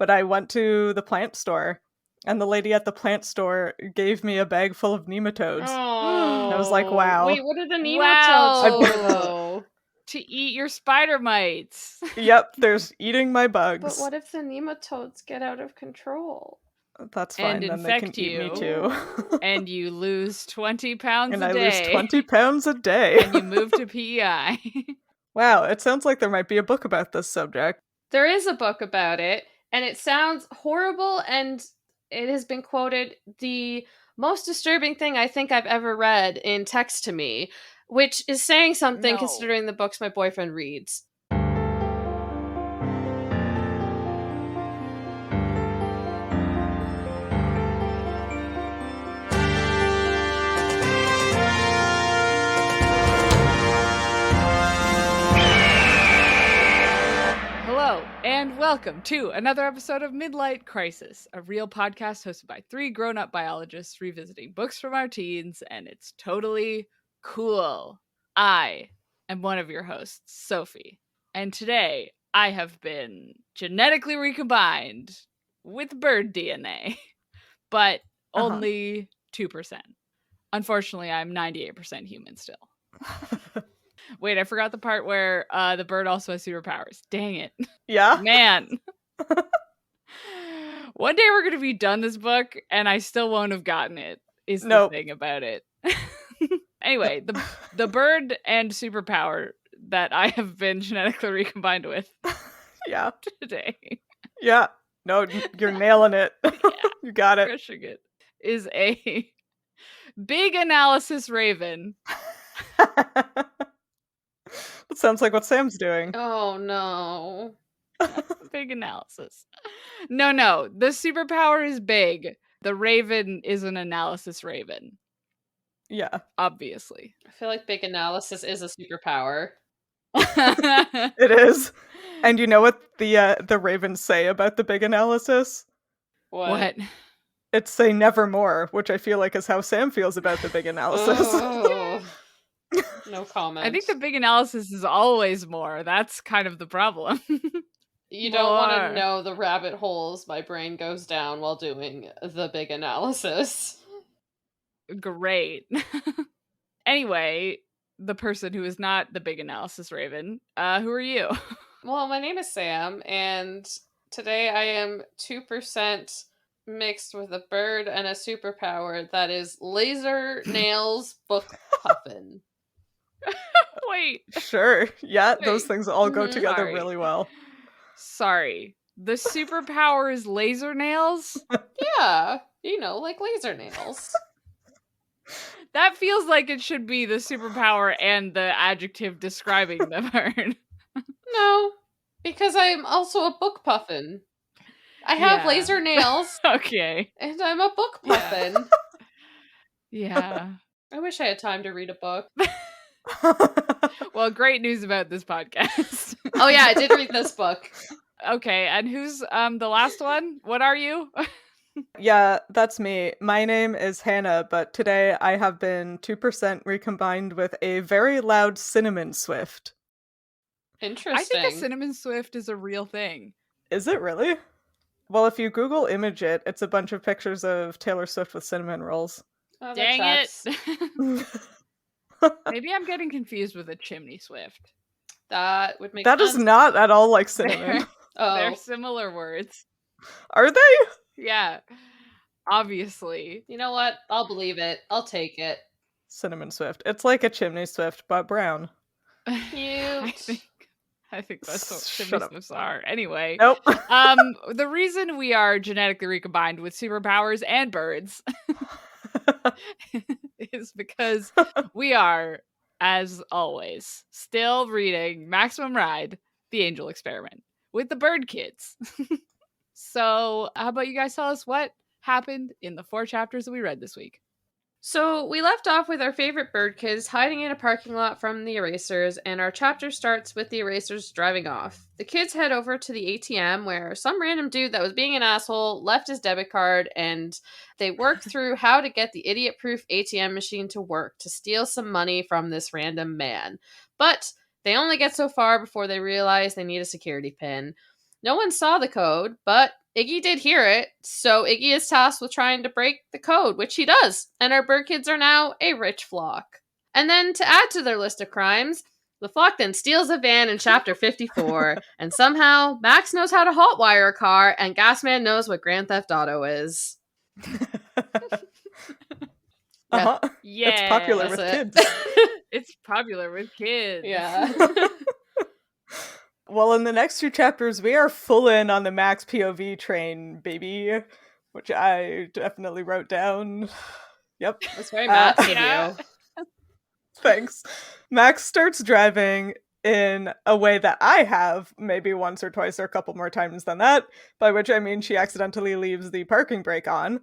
but I went to the plant store, and the lady at the plant store gave me a bag full of nematodes. Oh. And I was like, wow. Wait, what are the nematodes for, though? To eat your spider mites. Yep, there's eating my bugs. But what if the nematodes get out of control? That's fine, and then they can infect eat me you. too. And you lose 20 pounds And a I day. lose 20 pounds a day. And you move to PEI. Wow, it sounds like there might be a book about this subject. There is a book about it, and it sounds horrible, and it has been quoted the most disturbing thing I think I've ever read in text to me, which is saying something No. considering the books my boyfriend reads. Hello, and welcome to another episode of Midlight Crisis, a real podcast hosted by three grown-up biologists revisiting books from our teens, and it's totally cool. I am one of your hosts, Sophie, and today I have been genetically recombined with bird DNA, but only 2%. Unfortunately, I'm 98% human still. Wait, I forgot the part where the bird also has superpowers. Dang it. Yeah? Man. One day we're going to be done this book, and I still won't have gotten it, is the thing about it. Anyway, the bird and superpower that I have been genetically recombined with today. Yeah. No, you're nailing it. Yeah, you got it. Crushing it. Is a big analysis raven. That sounds like what Sam's doing. Oh no. Big analysis. No. The superpower is big. The raven is an analysis raven. Yeah. Obviously. I feel like big analysis is a superpower. It is. And you know what the ravens say about the big analysis? What? It's say nevermore, which I feel like is how Sam feels about the big analysis. Oh. No comment. I think the big analysis is always more. That's kind of the problem. You don't want to know the rabbit holes my brain goes down while doing the big analysis. Great. Anyway, the person who is not the big analysis raven, who are you? Well, my name is Sam, and today I am 2% mixed with a bird and a superpower that is laser nails book puffin. Wait. Sure. Yeah, those things all go Mhm. together Sorry. really well. Sorry. The superpower is laser nails? Yeah, like laser nails. That feels like it should be the superpower and the adjective describing the bird. No, because I'm also a book puffin. I have Yeah. laser nails, Okay. and I'm a book puffin. Yeah. I wish I had time to read a book. Well, great news about this podcast. Oh yeah, I did read this book. Okay, and who's the last one? What are you? Yeah, that's me. My name is Hannah, but today I have been 2% recombined with a very loud cinnamon swift. Interesting. I think a cinnamon swift is a real thing. Is it really? Well, if you Google image it, it's a bunch of pictures of Taylor Swift with cinnamon rolls. Oh, that Dang tracks. it. Maybe I'm getting confused with a chimney swift. That would make That sense. is not at all like cinnamon. They're Oh, similar words. Are they? Yeah. Obviously. you know what? I'll believe it. I'll take it. Cinnamon swift. It's like a chimney swift, but brown. Cute. I think that's what Shut chimney up. swifts are. Anyway. Nope. The reason we are genetically recombined with superpowers and birds is because we are, as always, still reading Maximum Ride, The Angel Experiment with the bird kids. So how about you guys tell us what happened in the 4 chapters that we read this week? So we left off with our favorite bird kids hiding in a parking lot from the erasers, and our chapter starts with the erasers driving off. The kids head over to the ATM where some random dude that was being an asshole left his debit card, and they work through how to get the idiot-proof ATM machine to work to steal some money from this random man. But they only get so far before they realize they need a security pin. No one saw the code, but Iggy did hear it, so Iggy is tasked with trying to break the code, which he does, and our bird kids are now a rich flock. And then, to add to their list of crimes, the flock then steals a van in chapter 54, and somehow Max knows how to hotwire a car, and Gasman knows what Grand Theft Auto is. Uh-huh. Yeah. It's popular That's with it. kids. It's popular with kids. Yeah. Well, in the next two chapters, we are full in on the Max POV train, baby, which I definitely wrote down. Yep. That's very Max of yeah. you. Thanks. Max starts driving in a way that I have maybe once or twice or a couple more times than that, by which I mean she accidentally leaves the parking brake on.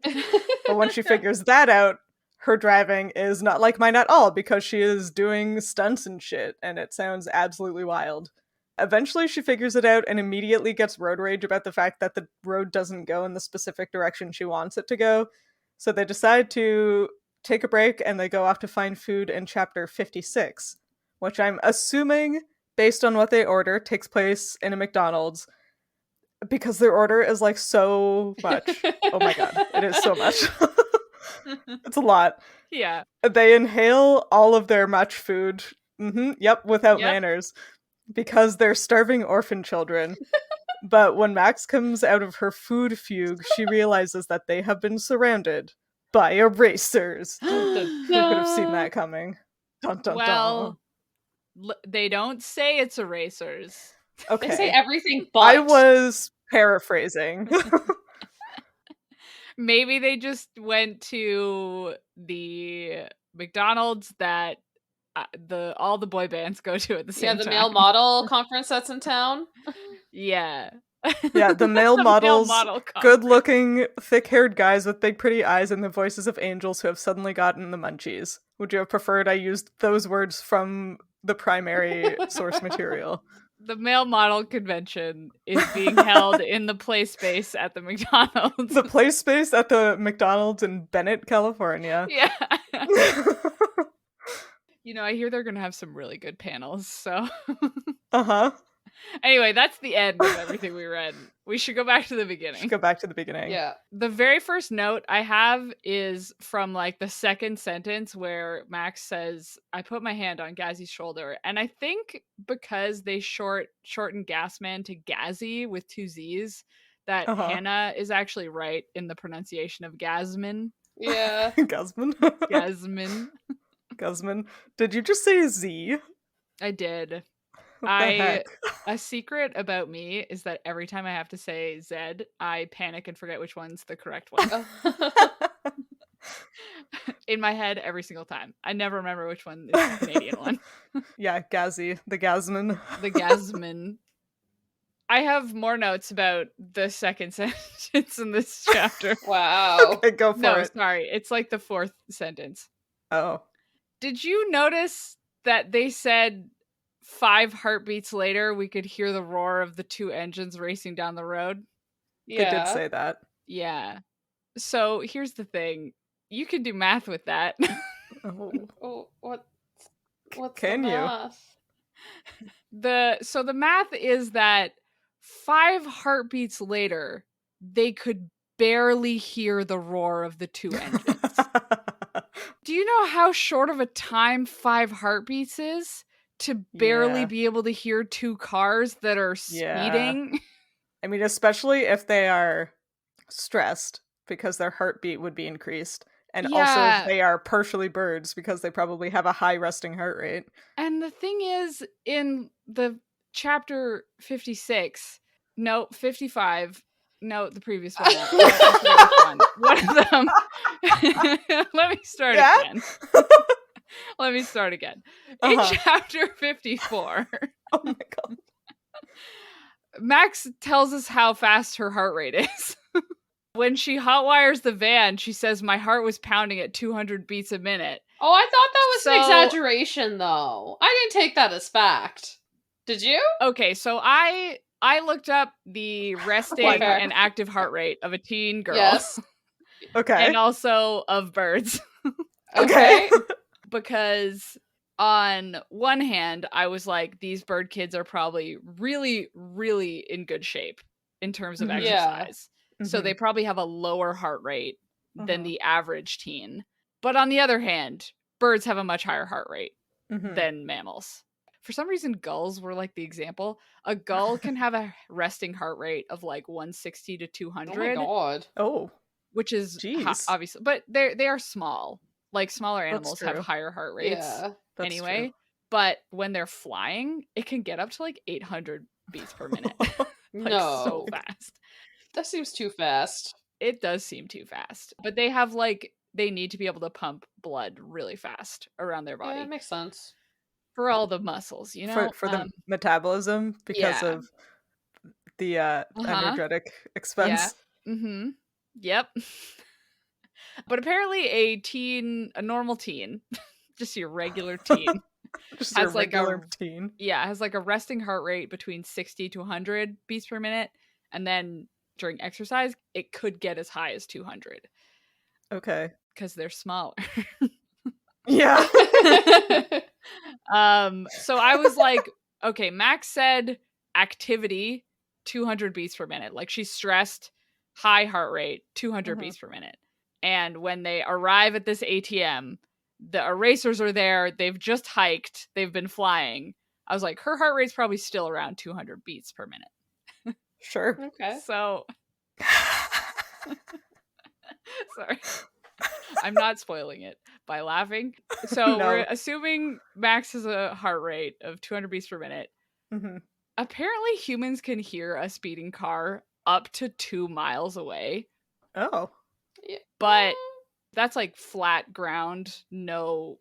But when she figures that out, her driving is not like mine at all because she is doing stunts and shit, and it sounds absolutely wild. Eventually, she figures it out and immediately gets road rage about the fact that the road doesn't go in the specific direction she wants it to go. So they decide to take a break and they go off to find food in chapter 56, which I'm assuming, based on what they order, takes place in a McDonald's because their order is like so much. Oh my god, it is so much. It's a lot. Yeah. They inhale all of their much food. Yep, without Yep. manners. Because they're starving orphan children. But when Max comes out of her food fugue, she realizes that they have been surrounded by erasers. Who could have seen that coming? Dun, dun, Well, they don't say it's erasers. dun. Okay. They say everything but. I was paraphrasing. Maybe they just went to the McDonald's that all the boy bands go to at the same time. Yeah, the male model conference that's in town. Yeah. Yeah, the male The models, model conference. good-looking, thick-haired guys with big pretty eyes and the voices of angels who have suddenly gotten the munchies. Would you have preferred I used those words from the primary source material? The male model convention is being held in the play space at the McDonald's. The play space at the McDonald's in Bennett, California. Yeah. You know, I hear they're going to have some really good panels, so. Uh-huh. Anyway, that's the end of everything we read. We should go back to the beginning. Go back to the beginning. Yeah. The very first note I have is from like the second sentence where Max says, I put my hand on Gazzy's shoulder. And I think because they shortened Gasman to Gazzy with two Z's, that Hannah is actually right in the pronunciation of Gasman. Yeah. Guzman. Gasman. Guzman. Did you just say Z? I did. What the heck? A secret about me is that every time I have to say Z, I panic and forget which one's the correct one. In my head, every single time. I never remember which one is the Canadian one. Yeah, Gazzy. The Gazman. The Gasman. I have more notes about the second sentence in this chapter. Wow. Okay, go for it. Sorry. It's like the fourth sentence. Oh. Did you notice that they said 5 heartbeats later we could hear the roar of the 2 engines racing down the road? Yeah. They did say that. Yeah. So here's the thing. You can do math with that. Oh. What's Can the you? math? So the math is that 5 heartbeats later, they could barely hear the roar of the 2 engines. Do you know how short of a time 5 heartbeats is to barely be able to hear 2 cars that are speeding? I mean, especially if they are stressed because their heartbeat would be increased. And also if they are partially birds because they probably have a high resting heart rate. And the thing is, in the chapter 55, no, the previous one. One of them. Let me start again. Let me start again. In chapter 54. Oh my god. Max tells us how fast her heart rate is. When she hotwires the van, she says, my heart was pounding at 200 beats a minute. Oh, I thought that was an exaggeration, though. I didn't take that as fact. Did you? Okay, so I looked up the resting and active heart rate of a teen girl. Yes. Okay. And also of birds. Okay. Because on one hand, I was like, these bird kids are probably really, really in good shape in terms of exercise. So they probably have a lower heart rate than Mhm. the average teen. But on the other hand, birds have a much higher heart rate than mammals. For some reason, gulls were like the example. A gull can have a resting heart rate of like 160 to 200. Oh my god. Oh, Which is jeez. obviously, but they are small. Like smaller That's animals have true. higher heart rates Yeah. That's anyway. true. But when they're flying, it can get up to like 800 beats per minute. Like No. so fast. That seems too fast. It does seem too fast. But they have like, they need to be able to pump blood really fast around their body. Yeah, it makes sense. For all the muscles, you know? For the metabolism because yeah. of the energetic expense. Yeah. Mm-hmm. Yep. But apparently a normal teen, just your regular teen, Just has your like regular teen. has like a resting heart rate between 60 to 100 beats per minute. And then during exercise, it could get as high as 200 Okay. because they're smaller. Yeah. So I was like, okay, Max said activity 200 beats per minute. Like she's stressed, high heart rate, 200 beats per minute. And when they arrive at this ATM, the erasers are there. They've just hiked. They've been flying. I was like, her heart rate's probably still around 200 beats per minute. Sure. Okay. So, sorry. I'm not spoiling it by laughing. So No. we're assuming Max has a heart rate of 200 beats per minute. Apparently humans can hear a speeding car up to 2 miles away. Oh. But that's like flat ground, no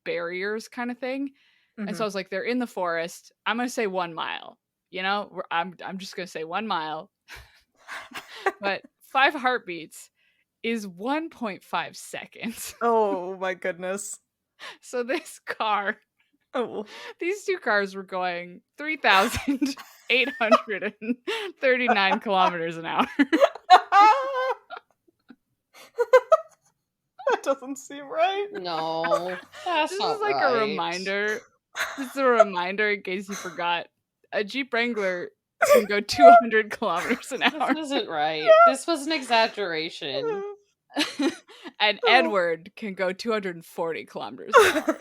barriers kind of thing. And so I was like, they're in the forest. I'm going to say 1 mile. You know, I'm just going to say 1 mile. But 5 heartbeats is 1.5 seconds. Oh my goodness. So this car, Oh. these two cars were going 3,839 kilometers an hour. That doesn't seem right. No. That's This not is like right. a reminder. This is a reminder in case you forgot. A Jeep Wrangler can go 200 kilometers an hour. This isn't right. This was an exaggeration. And Edward can go 240 kilometers an hour.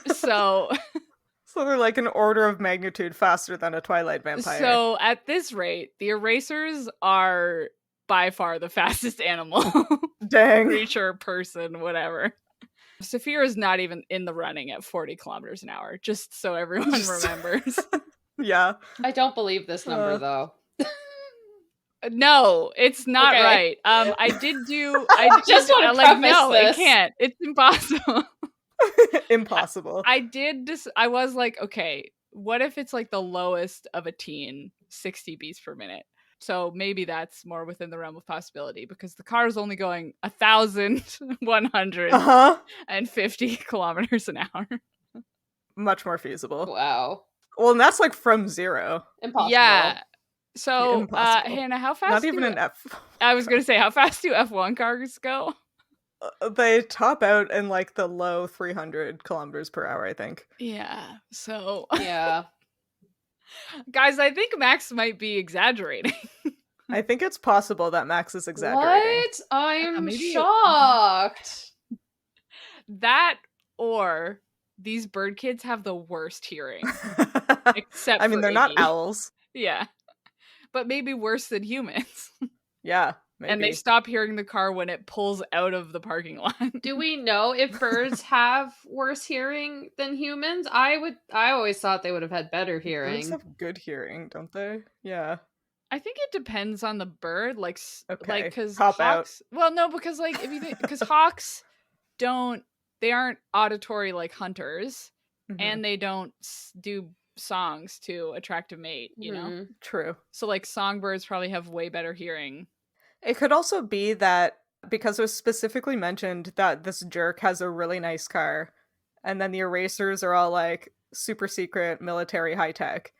So they're like an order of magnitude faster than a Twilight vampire. So at this rate, the erasers are by far the fastest animal. Dang. Creature, person, whatever. Sophia is not even in the running at 40 kilometers an hour, just so everyone remembers. Yeah. I don't believe this number, though. No, it's not Okay. right. I just want to preface no, this. It can't. It's impossible. Impossible. I was like, okay, what if it's like the lowest of a teen, 60 beats per minute? So maybe that's more within the realm of possibility because the car is only going 1,150 kilometers an hour. Much more feasible. Wow. Well, and that's like from 0. Impossible. Yeah. So, Impossible. Hannah, how fast? Not even an F. I was gonna say, how fast do F1 cars go? They top out in like the low 300 kilometers per hour, I think. Yeah. So. Yeah. Guys, I think Max might be exaggerating. I think it's possible that Max is exaggerating. What? I'm maybe- shocked. That or these bird kids have the worst hearing. Except I mean, for they're not Iggy. owls. Yeah. But maybe worse than humans. Yeah, maybe. And they stop hearing the car when it pulls out of the parking lot. Do we know if birds have worse hearing than humans? I always thought they would have had better Birds hearing. have good hearing, don't they? Yeah. I think it depends on the bird, like Okay, because cop out. hawks. Well, no, because like if you think because hawks they aren't auditory like hunters, and they don't do songs to attract a mate. You know, True. so like songbirds probably have way better hearing. It could also be that because it was specifically mentioned that this jerk has a really nice car, and then the erasers are all like super secret military high tech.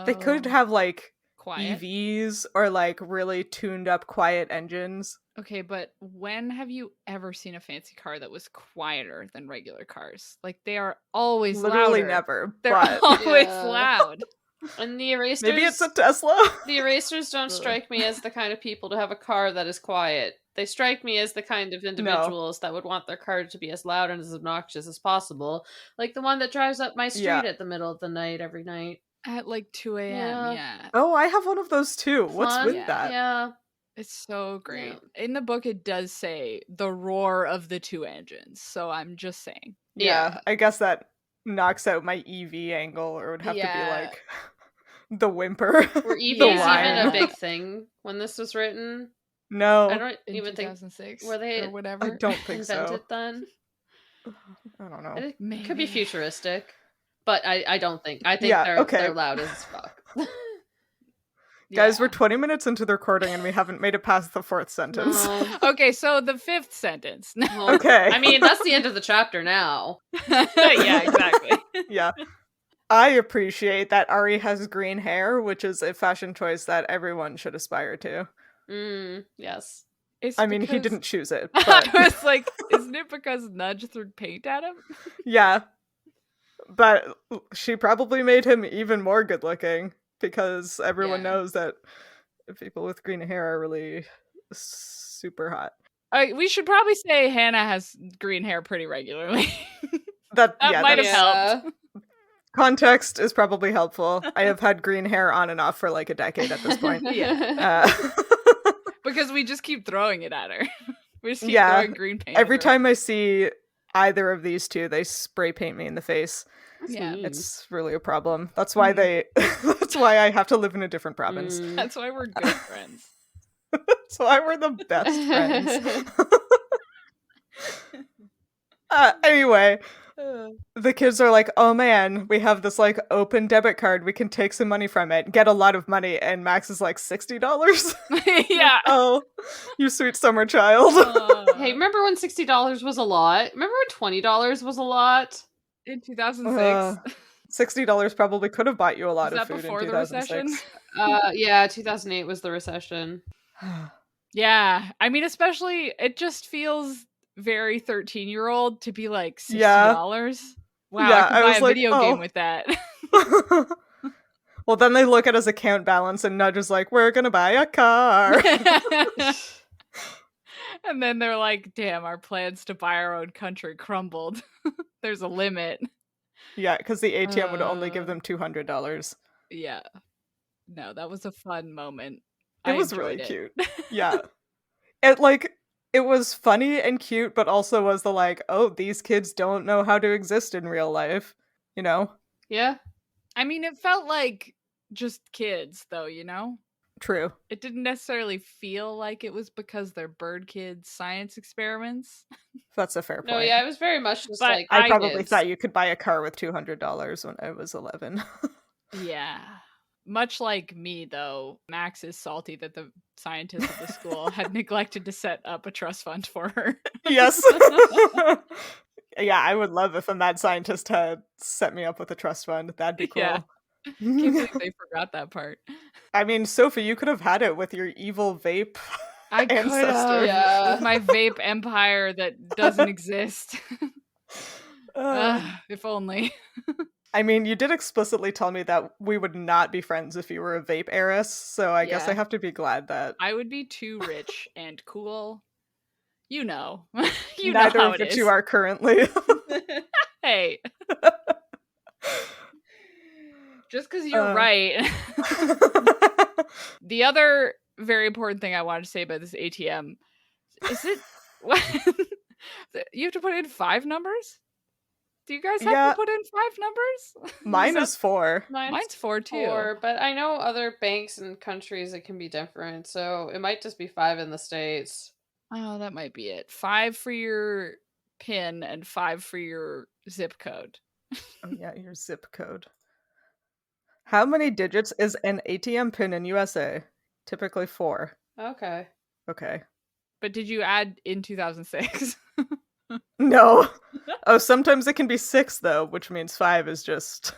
They could have like quiet. EVs or like really tuned up quiet engines. Okay, but when have you ever seen a fancy car that was quieter than regular cars? Like they are always Literally louder. never. They're But always Yeah. loud. And the erasers... Maybe it's a Tesla? The erasers don't strike me as the kind of people to have a car that is quiet. They strike me as the kind of individuals that would want their car to be as loud and as obnoxious as possible. Like the one that drives up my street at the middle of the night every night. At like 2 a.m. Yeah. Oh, I have one of those too. What's with that? Yeah. It's so great. Yeah. In the book, it does say the roar of the 2 engines. So I'm just saying. Yeah, I guess that knocks out my EV angle, or it would have to be like the whimper. Were EVs even a big thing when this was written? No. I don't even 2006 think were they or whatever. I don't think invented then. I don't know. It could be futuristic, but I don't think. I think they're loud as fuck. Guys, we're 20 minutes into the recording and we haven't made it past the 4th sentence. No. Okay, so the 5th sentence. Okay. I mean, that's the end of the chapter now. Yeah, exactly. Yeah. I appreciate that Ari has green hair, which is a fashion choice that everyone should aspire to. Yes. I mean, he didn't choose it. But... I was like, isn't it because Nudge threw paint at him? Yeah. But she probably made him even more good looking. Because everyone knows that people with green hair are really super hot. We should probably say Hannah has green hair pretty regularly. that might have helped. Context is probably helpful. I have had green hair on and off for like a decade at this point. Because we just keep throwing it at her. We just keep throwing green paint. Every time I see either of these two, they spray paint me in the face. Yeah, it's really a problem. That's why that's why I have to live in a different province. That's why we're good friends. That's why we're the best friends. Anyway, the kids are like, oh man, we have this like open debit card. We can take some money from it, get a lot of money. And Max is like, $60? Yeah. Oh, you sweet summer child. Hey, remember when $60 was a lot? Remember when $20 was a lot? In 2006? $60 probably could have bought you a lot of food in 2006. The recession? Yeah, 2008 was the recession. Yeah, I mean, especially, it just feels very 13-year-old to be like $60. Wow, yeah, I could buy a video game with that. Well, then they look at his account balance and Nudge is like, we're gonna buy a car. And then they're like, damn, our plans to buy our own country crumbled. There's a limit. Yeah, because the ATM would only give them $200. Yeah. No, that was a fun moment. It was really cute. Yeah. It was funny and cute, but also was the like, oh, these kids don't know how to exist in real life. You know? Yeah. I mean, it felt like just kids, though, you know? True. It didn't necessarily feel like it was because they're bird kids' science experiments. That's a fair point. No, yeah, it was very much just like I probably thought you could buy a car with $200 when I was 11. Yeah. Much like me, though, Max is salty that the scientists at the school had neglected to set up a trust fund for her. Yes. Yeah, I would love if a mad scientist had set me up with a trust fund. That'd be cool. Yeah. Can't believe they forgot that part. I mean, Sophie, you could have had it with your evil vape I could have. With my vape empire that doesn't exist. If only. I mean, you did explicitly tell me that we would not be friends if you were a vape heiress, so I guess I have to be glad that... I would be too rich and cool. You know. Neither of which you are currently. Hey. Just because you're right. The other very important thing I wanted to say about this ATM is it you have to put in 5 numbers? Do you guys have to put in 5 numbers? Mine is 4. Mine's 4 too. But I know other banks and countries it can be different, so it might just be 5 in the States. Oh, that might be it. 5 for your PIN and 5 for your zip code. Oh yeah, your zip code. How many digits is an ATM PIN in USA? Typically 4. Okay. But did you add in 2006? No. Oh, sometimes it can be 6 though, which means 5 is just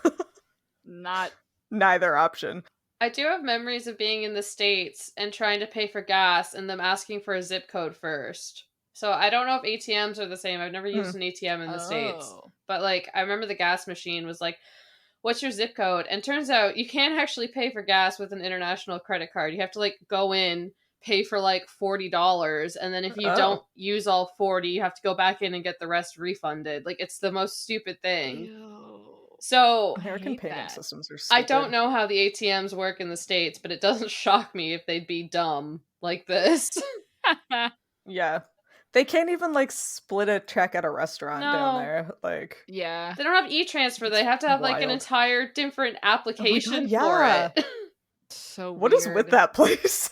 not neither option. I do have memories of being in the States and trying to pay for gas and them asking for a zip code first. So I don't know if ATMs are the same. I've never used an ATM in the States. But like I remember the gas machine was like, what's your zip code? And turns out you can't actually pay for gas with an international credit card. You have to like go in, pay for like $40, and then if you don't use all 40, you have to go back in and get the rest refunded. Like, it's the most stupid thing. Ew. So American payment that. systems are stupid. I don't know how the ATMs work in the States, but it doesn't shock me if they'd be dumb like this. Yeah. They can't even like split a check at a restaurant down No. there. Like, Yeah. They don't have e-transfer. They have to have like an wild. entire different application yeah. for it. So what weird. is with that place?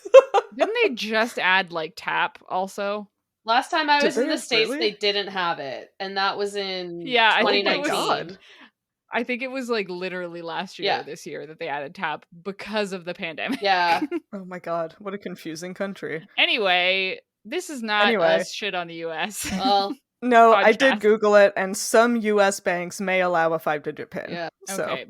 Didn't they just add like tap also? Last time I Did was in they the States, really? they didn't have it. And that was in Yeah, I think it 2019. was- I think it was like literally last year or this year that they added tap because of the pandemic. Yeah. Oh my god, what a confusing country. Anyway, this is not us shit on the US. Well, No, I did podcast. Google it, and some US banks may allow a 5-digit PIN. yeah. So, Okay.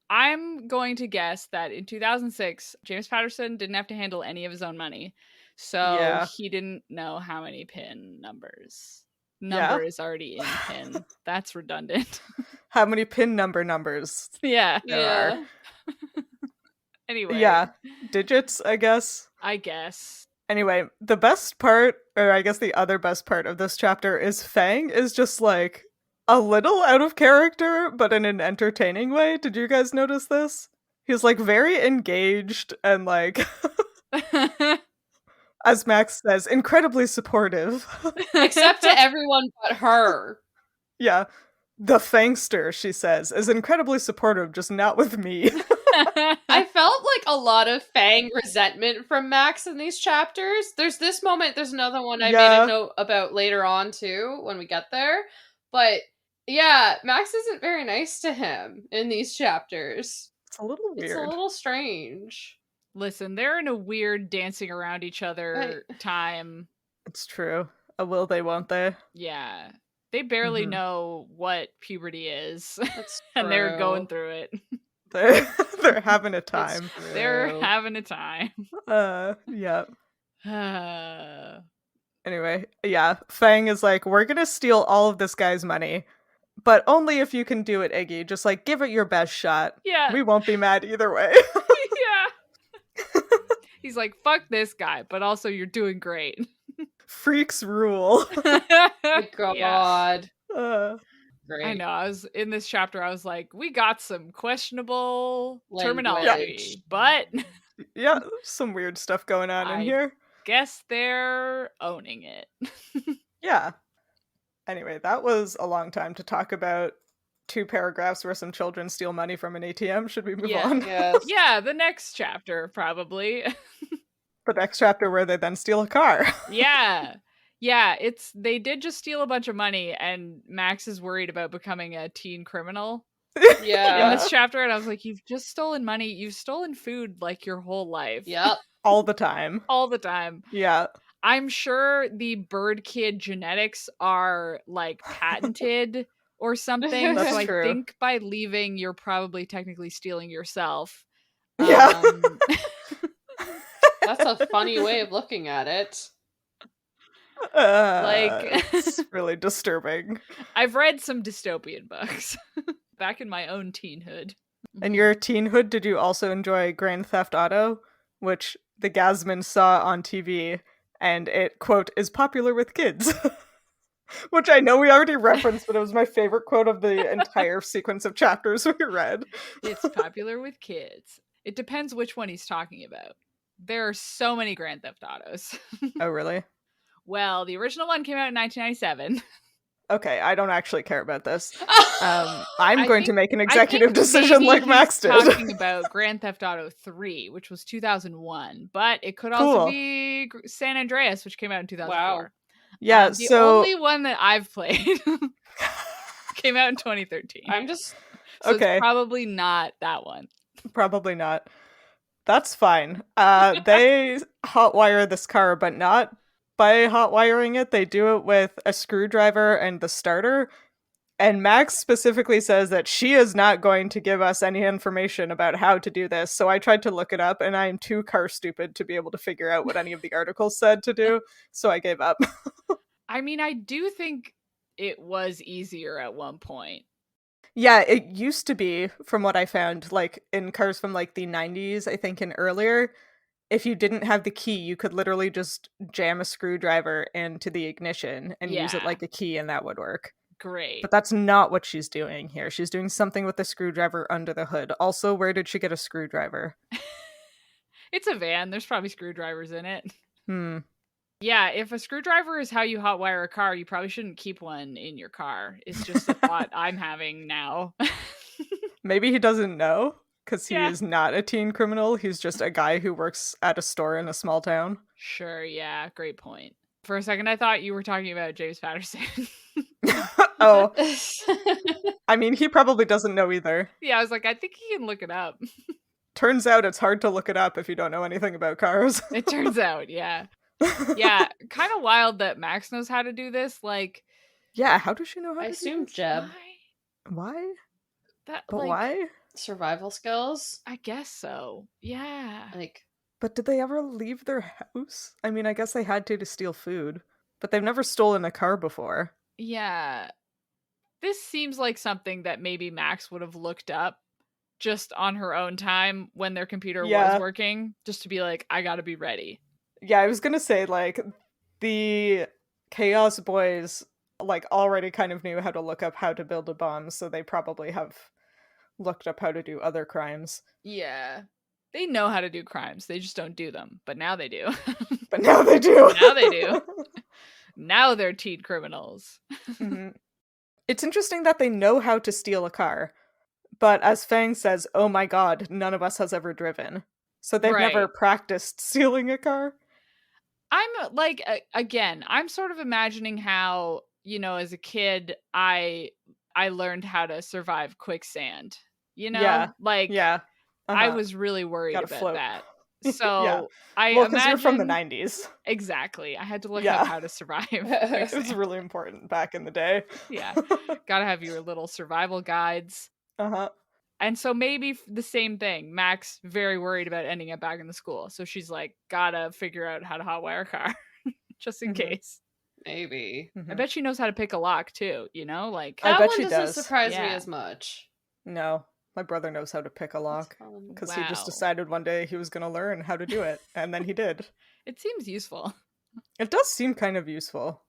I'm going to guess that in 2006, James Patterson didn't have to handle any of his own money. So Yeah. he didn't know how many PIN numbers. Yeah. Number is already in PIN. That's redundant. how many PIN numbers? Yeah. There Yeah. Anyway. Yeah. Digits, I guess. I guess. Anyway, the best part, or I guess the other best part of this chapter is Fang is just like a little out of character, but in an entertaining way. Did you guys notice this? He's like very engaged and like, as Max says, incredibly supportive. Except to everyone but her. Yeah. The Fangster, she says, is incredibly supportive, just not with me. I felt like a lot of Fang resentment from Max in these chapters. There's this moment, there's another one I made a note about later on too, when we get there. But yeah, Max isn't very nice to him in these chapters. It's a little weird. It's a little strange. Listen, they're in a weird dancing around each other time. It's true. A will they, won't they? Yeah. They barely know what puberty is. That's and they're true. going through it. They're having a time. They're having a time. Yeah. Anyway, yeah. Fang is like, we're gonna steal all of this guy's money, but only if you can do it, Iggy. Just like, give it your best shot. Yeah. We won't be mad either way. Yeah. He's like, fuck this guy, but also you're doing great. Freaks rule. My God. Great. I know. I was in this chapter. I was like, we got some questionable Language. terminology, but Yeah, some weird stuff going on in here. Guess they're owning it. Yeah. Anyway, that was a long time to talk about 2 paragraphs where some children steal money from an ATM. Should we move on? Yes. Yeah, the next chapter probably. The next chapter where they then steal a car. Yeah, they did just steal a bunch of money, and Max is worried about becoming a teen criminal Yeah. in this chapter, and I was like, you've just stolen money, you've stolen food like your whole life. Yep. All the time. All the time. Yeah. I'm sure the bird kid genetics are like patented or something. That's so I true. think by leaving, you're probably technically stealing yourself. Yeah. That's a funny way of looking at it. It's really disturbing. I've read some dystopian books back in my own teenhood. In your teenhood, did you also enjoy Grand Theft Auto, which the Gasman saw on TV, and it, quote, is popular with kids? Which I know we already referenced, but it was my favorite quote of the entire sequence of chapters we read. It's popular with kids. It depends which one he's talking about. There are so many Grand Theft Autos. Oh, really? Well, the original one came out in 1997. Okay, I don't actually care about this. I'm going to make an executive I think decision maybe like Max he's did. talking about Grand Theft Auto 3, which was 2001, but it could also Cool. be San Andreas, which came out in 2004. Wow. Yeah, The so only one that I've played came out in 2013. I'm just So okay. it's probably not that one. Probably not. That's fine. They hotwire this car, but not by hotwiring it. They do it with a screwdriver and the starter. And Max specifically says that she is not going to give us any information about how to do this. So I tried to look it up, and I am too car stupid to be able to figure out what any of the articles said to do. So I gave up. I mean, I do think it was easier at one point. Yeah, it used to be, from what I found, like in cars from like the 90s, I think, and earlier, if you didn't have the key, you could literally just jam a screwdriver into the ignition and use it Yeah. like a key and that would work. Great. But that's not what she's doing here. She's doing something with the screwdriver under the hood. Also, where did she get a screwdriver? It's a van. There's probably screwdrivers in it. Hmm. Yeah, if a screwdriver is how you hotwire a car, you probably shouldn't keep one in your car. It's just a thought I'm having now. Maybe he doesn't know, because he Yeah. is not a teen criminal. He's just a guy who works at a store in a small town. Sure, yeah, great point. For a second, I thought you were talking about James Patterson. Oh, I mean, he probably doesn't know either. Yeah, I was like, I think he can look it up. Turns out it's hard to look it up if you don't know anything about cars. It turns out, yeah. Yeah, kind of wild that Max knows how to do this. Like, Yeah, how does she know how I to assume do this? Jeb. Why? That, But like, why? Survival skills. I guess so. Yeah. Like, But did they ever leave their house? I mean, I guess they had to steal food, but they've never stolen a car before. Yeah. This seems like something that maybe Max would have looked up just on her own time when their computer Yeah. was working, just to be like, I gotta be ready. Yeah, I was gonna say, like, the Chaos Boys, like, already kind of knew how to look up how to build a bomb, so they probably have looked up how to do other crimes. Yeah. They know how to do crimes. They just don't do them. But now they do. But now they do. Now they do. Now they're teen criminals. Mhm. It's interesting that they know how to steal a car, but as Fang says, oh my god, none of us has ever driven. So they've never Right. practiced stealing a car. I'm like, again, I'm sort of imagining how, you know, as a kid, I learned how to survive quicksand. You know, Yeah. like, Yeah. I Uh-huh. was really worried Gotta about float. that. Yeah. So I Well, because imagine you're from the 90s. Exactly. I had to look Yeah. up how to survive. It was quicksand. really important back in the day. Yeah. Gotta have your little survival guides. Uh-huh. And so maybe the same thing. Max very worried about ending up back in the school. So she's like, gotta figure out how to hotwire a car. Just in Mhm. case. maybe. I bet she knows how to pick a lock too, you know? Like, I That bet one she doesn't does. surprise me Yeah. as much. No, my brother knows how to pick a lock. fun. Because he just Wow. decided one day he was going to learn how to do it, and then he did. it seems useful. It does seem kind of useful.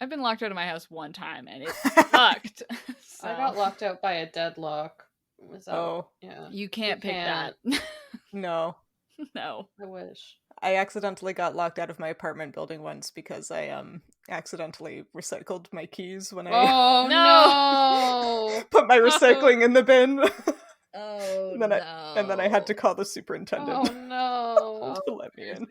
I've been locked out of my house one time and it sucked. So I got locked out by a deadlock. Was that? Oh, Yeah. you can't pick can't. that. no. No. I wish. I accidentally got locked out of my apartment building once because I accidentally recycled my keys when I Oh No. no! put my recycling in the bin. Oh And then and then I had to call the superintendent Oh no! to let me in.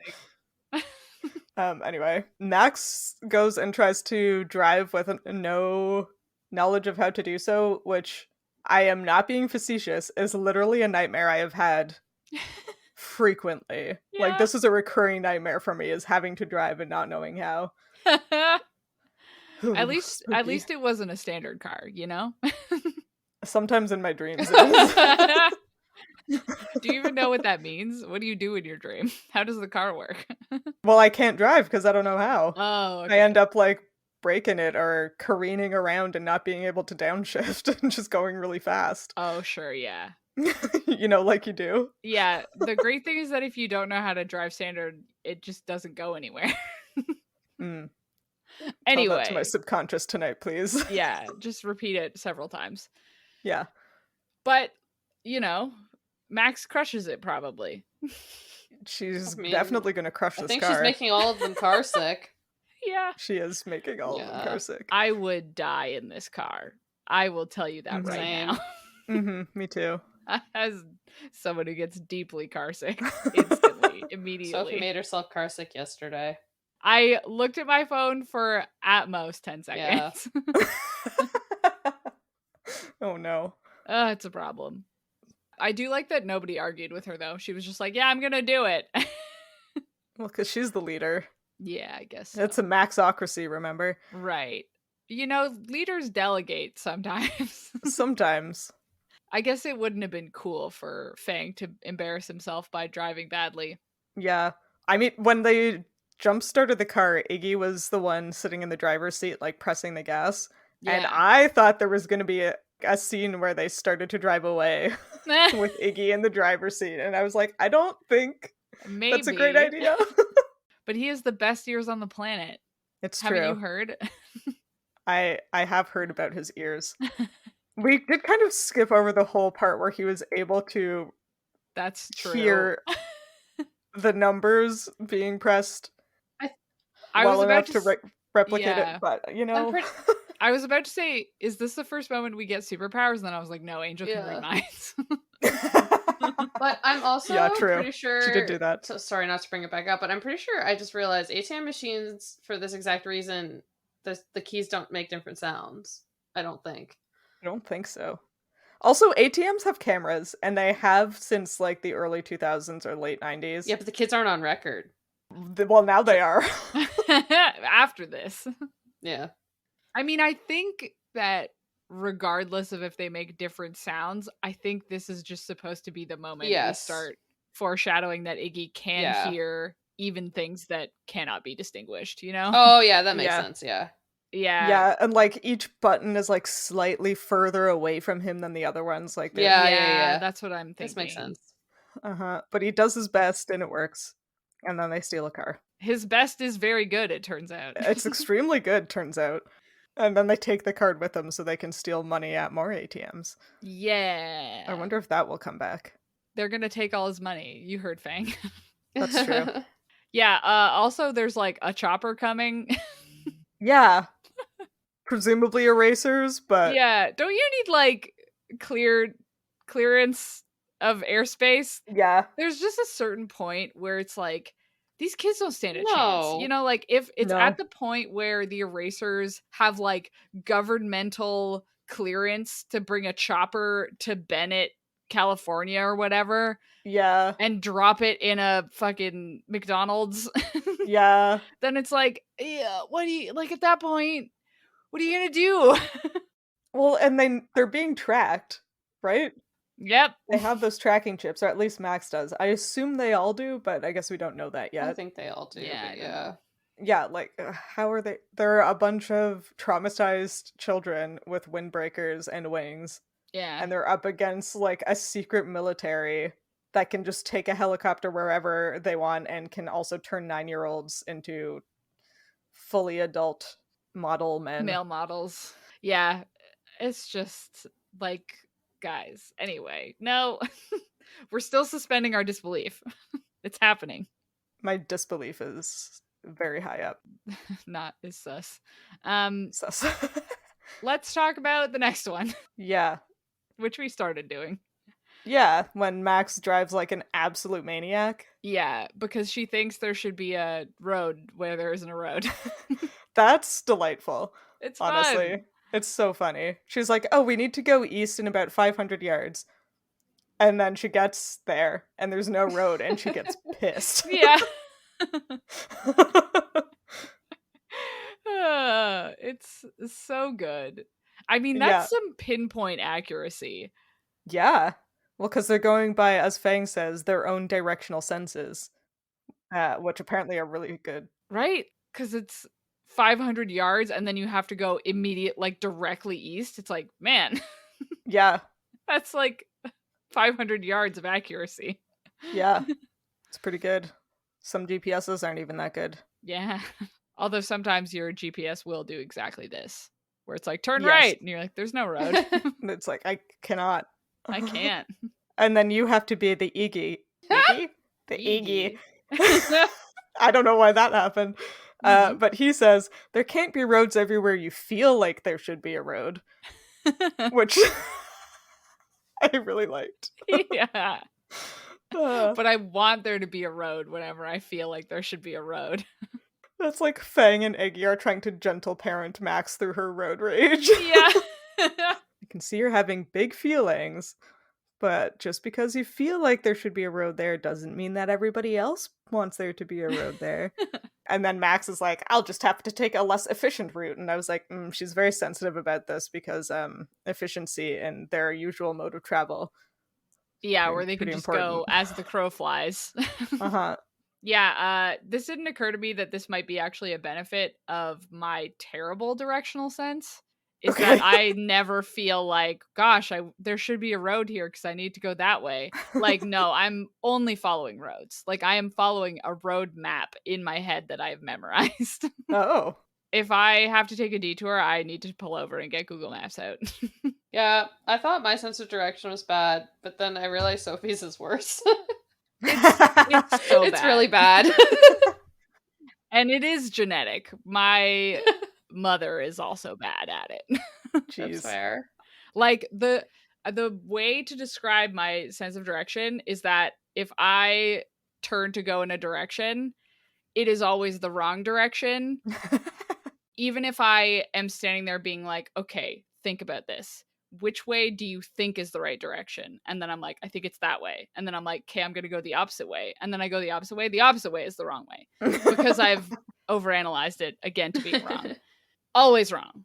Anyway, Max goes and tries to drive with no knowledge of how to do so, which I am not being facetious, is literally a nightmare I have had frequently. Yeah. Like, this is a recurring nightmare for me, is having to drive and not knowing how. At least Spooky. it wasn't a standard car, you know? Sometimes in my dreams it is. Do you even know what that means? What do you do in your dream? How does the car work? Well, I can't drive because I don't know how. Oh, I okay. end up like breaking it or careening around and not being able to downshift and just going really fast. Oh, sure, yeah. You know, like you do. Yeah, the great thing is that if you don't know how to drive standard, it just doesn't go anywhere. Mm. Tell that Anyway, to my subconscious tonight, please. yeah, just repeat it several times. Yeah. But, you know, Max crushes it probably. She's I mean, definitely going to crush I this think car. she's making all of them car sick. Yeah. She is making all of them Yeah. car sick. I would die in this car. I will tell you that right Same. now. Mm-hmm, me too. As someone who gets deeply car sick instantly, immediately. Sophie made herself car sick yesterday. I looked at my phone for at most 10 Yeah. seconds. Oh no. It's a problem. I do like that nobody argued with her though. She was just like, yeah, I'm gonna do it. Well, because she's the leader. Yeah, I guess so. It's a maxocracy, remember? Right. You know, leaders delegate sometimes. Sometimes. I guess it wouldn't have been cool for Fang to embarrass himself by driving badly. Yeah. I mean, when they jump-started the car, Iggy was the one sitting in the driver's seat, like, pressing the gas. And Yeah. I thought there was going to be a scene where they started to drive away with Iggy in the driver's seat. And I was like, I don't think Maybe. that's a great idea. But he has the best ears on the planet. It's Haven't true. you heard? I have heard about his ears. We did kind of skip over the whole part where he was able to That's true. hear the numbers being pressed I well was enough about to replicate yeah. it, but you know. I was about to say, is this the first moment we get superpowers? And then I was like, no, Angel can read minds. But I'm also pretty sure she did do that. So sorry not to bring it back up, but I'm pretty sure I just realized ATM machines, for this exact reason, the keys don't make different sounds. I don't think so. Also, ATMs have cameras, and they have since like the early 2000s or late 90s. Yeah, but the kids aren't on record. Well, now they are. After this. Yeah. I mean, I think that regardless of if they make different sounds, I think this is just supposed to be the moment we start foreshadowing that Iggy can hear even things that cannot be distinguished, you know? Oh, yeah, that makes sense, yeah. Yeah, and like each button is like slightly further away from him than the other ones. Like, yeah, that's what I'm thinking. This makes sense. But he does his best and it works. And then they steal a car. His best is very good, it turns out. It's extremely good, turns out. And then they take the card with them so they can steal money at more ATMs. Yeah. I wonder if that will come back. They're gonna take all his money. You heard Fang. That's true. Yeah, also there's like a chopper coming. Yeah. Presumably erasers, but... Yeah, don't you need like clearance of airspace? Yeah. There's just a certain point where it's like, these kids don't stand a chance. You know, like if it's at the point where the erasers have like governmental clearance to bring a chopper to Bennett, California or whatever. Yeah. And drop it in a fucking McDonald's. Yeah. Then it's like, yeah, what do you, like at that point, what are you gonna do? Well, and they're being tracked, right? Yep. They have those tracking chips, or at least Max does. I assume they all do, but I guess we don't know that yet. I think they all do, yeah. Yeah, like, how are they? They're a bunch of traumatized children with windbreakers and wings. Yeah. And they're up against, like, a secret military that can just take a helicopter wherever they want and can also turn 9-year-olds into fully adult model men. Male models. Yeah. It's just, like... Guys, anyway, no, we're still suspending our disbelief. It's happening. My disbelief is very high up. Not is sus. Sus. Let's talk about the next one. Yeah. Which we started doing. Yeah, when Max drives like an absolute maniac. Yeah, because she thinks there should be a road where there isn't a road. That's delightful. It's honestly. Fun. It's so funny. She's like, oh, we need to go east in about 500 yards. And then she gets there, and there's no road, and she gets pissed. Yeah. It's so good. I mean, that's some pinpoint accuracy. Yeah. Well, because they're going by, as Fang says, their own directional senses, which apparently are really good. Right? Because it's 500 yards and then you have to go directly east. It's like, man. Yeah. That's like 500 yards of accuracy. Yeah. It's pretty good. Some GPSs aren't even that good. Yeah. Although sometimes your GPS will do exactly this. Where it's like, turn right. And you're like, there's no road. And it's like, I cannot. I can't. And then you have to be the Iggy. Iggy? The Iggy. I don't know why that happened. But he says, there can't be roads everywhere you feel like there should be a road. Which I really liked. Yeah. But I want there to be a road whenever I feel like there should be a road. That's like Fang and Iggy are trying to gentle parent Max through her road rage. Yeah. You can see you're having big feelings. But just because you feel like there should be a road there doesn't mean that everybody else wants there to be a road there. And then Max is like, I'll just have to take a less efficient route. And I was like, she's very sensitive about this because efficiency and their usual mode of travel. Yeah, where they can just go as the crow flies. Uh-huh. Yeah, this didn't occur to me that this might be actually a benefit of my terrible directional sense. is that I never feel like, gosh, there should be a road here because I need to go that way. Like, no, I'm only following roads. Like, I am following a road map in my head that I have memorized. Oh. If I have to take a detour, I need to pull over and get Google Maps out. Yeah, I thought my sense of direction was bad, but then I realized Sophie's is worse. It's so It's bad. really bad. And it is genetic. My mother is also bad at it. That's fair. Like, the way to describe my sense of direction is that if I turn to go in a direction, it is always the wrong direction. Even if I am standing there being like, okay, think about this. Which way do you think is the right direction? And then I'm like, I think it's that way. And then I'm like, okay, I'm going to go the opposite way. And then I go the opposite way. The opposite way is the wrong way. Because I've overanalyzed it again to being wrong. Always wrong.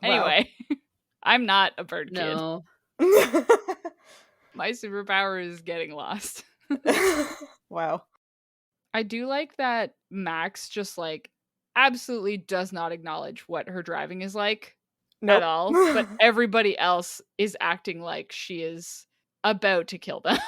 Anyway, I'm not a bird kid. No. My superpower is getting lost. Wow. I do like that Max just like absolutely does not acknowledge what her driving is like. At all, but everybody else is acting like she is about to kill them.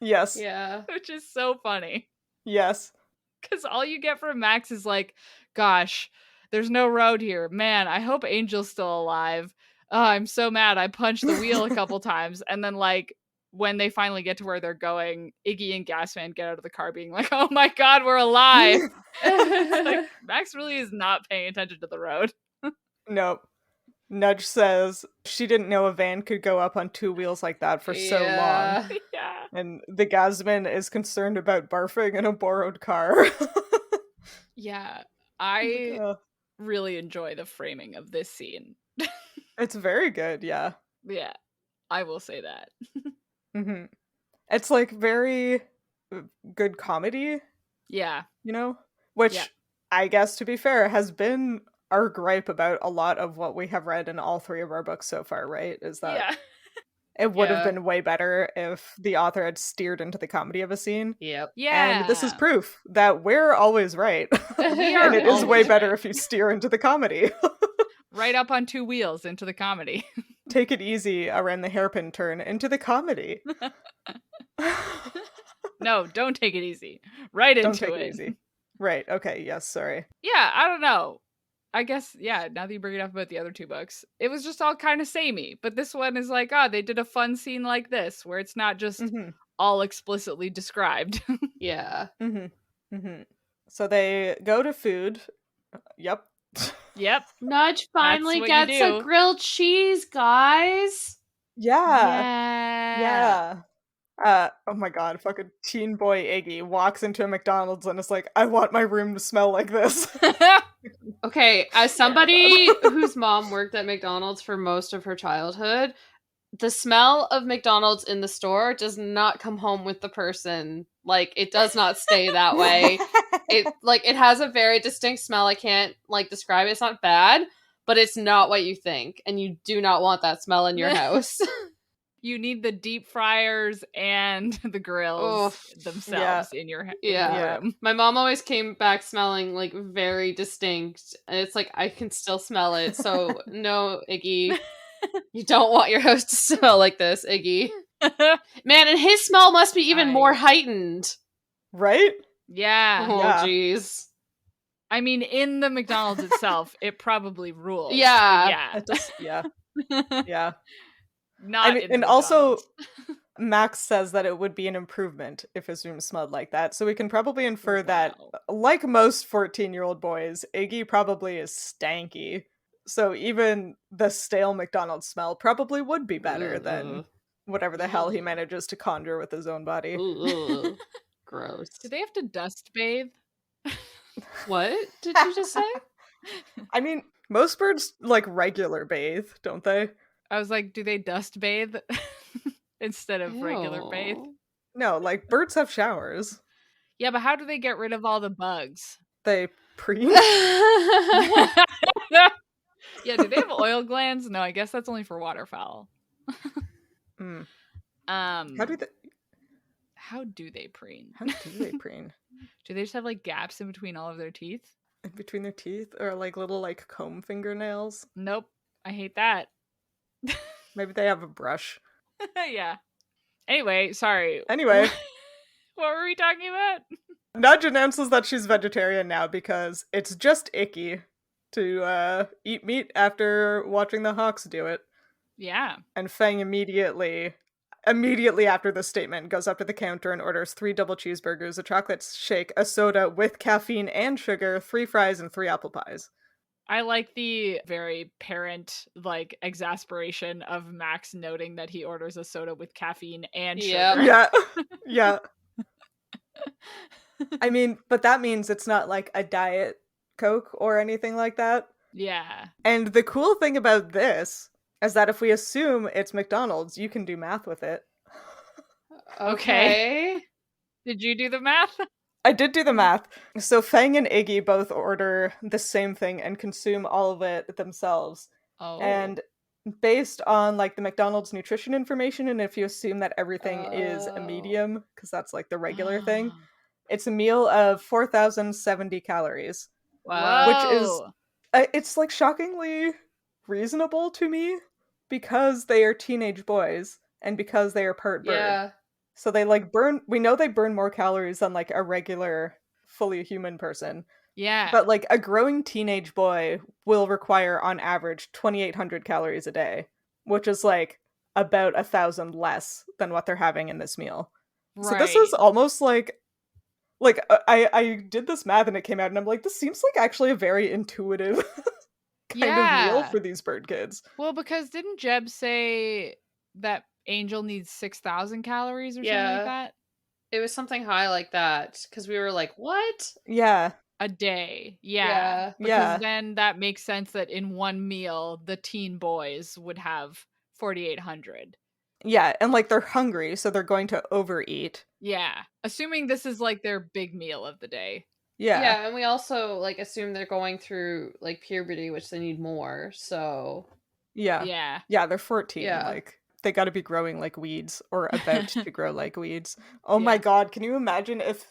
Yes. Yeah. Which is so funny. Yes. Because all you get from Max is like, gosh, there's no road here. Man, I hope Angel's still alive. Oh, I'm so mad. I punched the wheel a couple times. And then, like, when they finally get to where they're going, Iggy and Gasman get out of the car being like, oh my god, we're alive. Like, Max really is not paying attention to the road. Nope. Nudge says she didn't know a van could go up on two wheels like that for so long. Yeah. And the Gasman is concerned about barfing in a borrowed car. Yeah. I really enjoy the framing of this scene. It's very good, yeah. Yeah. I will say that. Mm-hmm. It's like very good comedy. Yeah. You know? Which, I guess to be fair, has been our gripe about a lot of what we have read in all three of our books so far, right? Is that it would have been way better if the author had steered into the comedy of a scene. Yep. Yeah. And this is proof that we're always right. We and it is way always better right. if you steer into the comedy. Right up on two wheels into the comedy. Take it easy around the hairpin turn into the comedy. No, don't take it easy. Right into Don't take it. it easy. Right, okay, yes, sorry. Yeah, I don't know. I guess, now that you bring it up about the other two books, it was just all kind of samey. But this one is like, they did a fun scene like this, where it's not just all explicitly described. Yeah. So they go to food. Yep. Nudge finally That's what gets you do. a grilled cheese, guys. Yeah. Oh my god, fucking teen boy Iggy walks into a McDonald's and is like, I want my room to smell like this. Okay, as somebody whose mom worked at McDonald's for most of her childhood, the smell of McDonald's in the store does not come home with the person. Like, it does not stay that way. It has a very distinct smell. I can't describe it. It's not bad, but it's not what you think, and you do not want that smell in your house. You need the deep fryers and the grills themselves in your room. My mom always came back smelling very distinct, and it's like I can still smell it. So no, Iggy, you don't want your house to smell like this, Iggy. Man, and his smell must be even more heightened, right? Yeah. Oh, jeez. I mean, in the McDonald's itself, it probably rules. Yeah. Yeah. Not and also Max says that it would be an improvement if his room smelled like that, so we can probably infer that, like most 14-year-old boys, Iggy probably is stanky, so even the stale McDonald's smell probably would be better than whatever the hell he manages to conjure with his own body. Gross. Do they have to dust bathe? What did you just say? I mean, most birds regular bathe, don't they? I was like, do they dust bathe instead of regular bathe? No, birds have showers. Yeah, but how do they get rid of all the bugs? They preen? Yeah, do they have oil glands? No, I guess that's only for waterfowl. How do they How do they preen? How do they preen? Do they just have gaps in between all of their teeth? in between their teeth, or like little like comb fingernails. Nope. I hate that. Maybe they have a brush. Yeah. Anyway, sorry. Anyway. What were we talking about? Nudge announces that she's vegetarian now because it's just icky to eat meat after watching the Hawks do it. Yeah. And Fang immediately after this statement goes up to the counter and orders 3 double cheeseburgers, a chocolate shake, a soda with caffeine and sugar, 3 fries, and 3 apple pies. I like the very parent, like, exasperation of Max noting that he orders a soda with caffeine and sugar. Yeah. Yeah. I mean, but that means it's not like a Diet Coke or anything like that. Yeah. And the cool thing about this is that if we assume it's McDonald's, you can do math with it. Okay. Did you do the math? I did do the math. So Fang and Iggy both order the same thing and consume all of it themselves. Oh. And based on like the McDonald's nutrition information, and if you assume that everything is a medium, because that's like the regular thing, it's a meal of 4,070 calories. Wow. Which is, it's like shockingly reasonable to me because they are teenage boys and because they are part bird. Yeah. So they we know they burn more calories than like a regular fully human person. Yeah. But like a growing teenage boy will require on average 2,800 calories a day, which is like about 1,000 less than what they're having in this meal. Right. So this is almost like I did this math and it came out and I'm like, this seems like actually a very intuitive kind of meal for these bird kids. Well, because didn't Jeb say that Angel needs 6,000 calories or something like that? It was something high like that because we were like, what? Yeah. A day. Yeah. Because then that makes sense that in one meal, the teen boys would have 4,800. Yeah, and like they're hungry, so they're going to overeat. Yeah. Assuming this is like their big meal of the day. Yeah. Yeah, and we also like assume they're going through like puberty, which they need more, so Yeah. Yeah. Yeah, they're 14. Yeah. Like they gotta be growing like weeds or about to grow like weeds. Oh my god, can you imagine if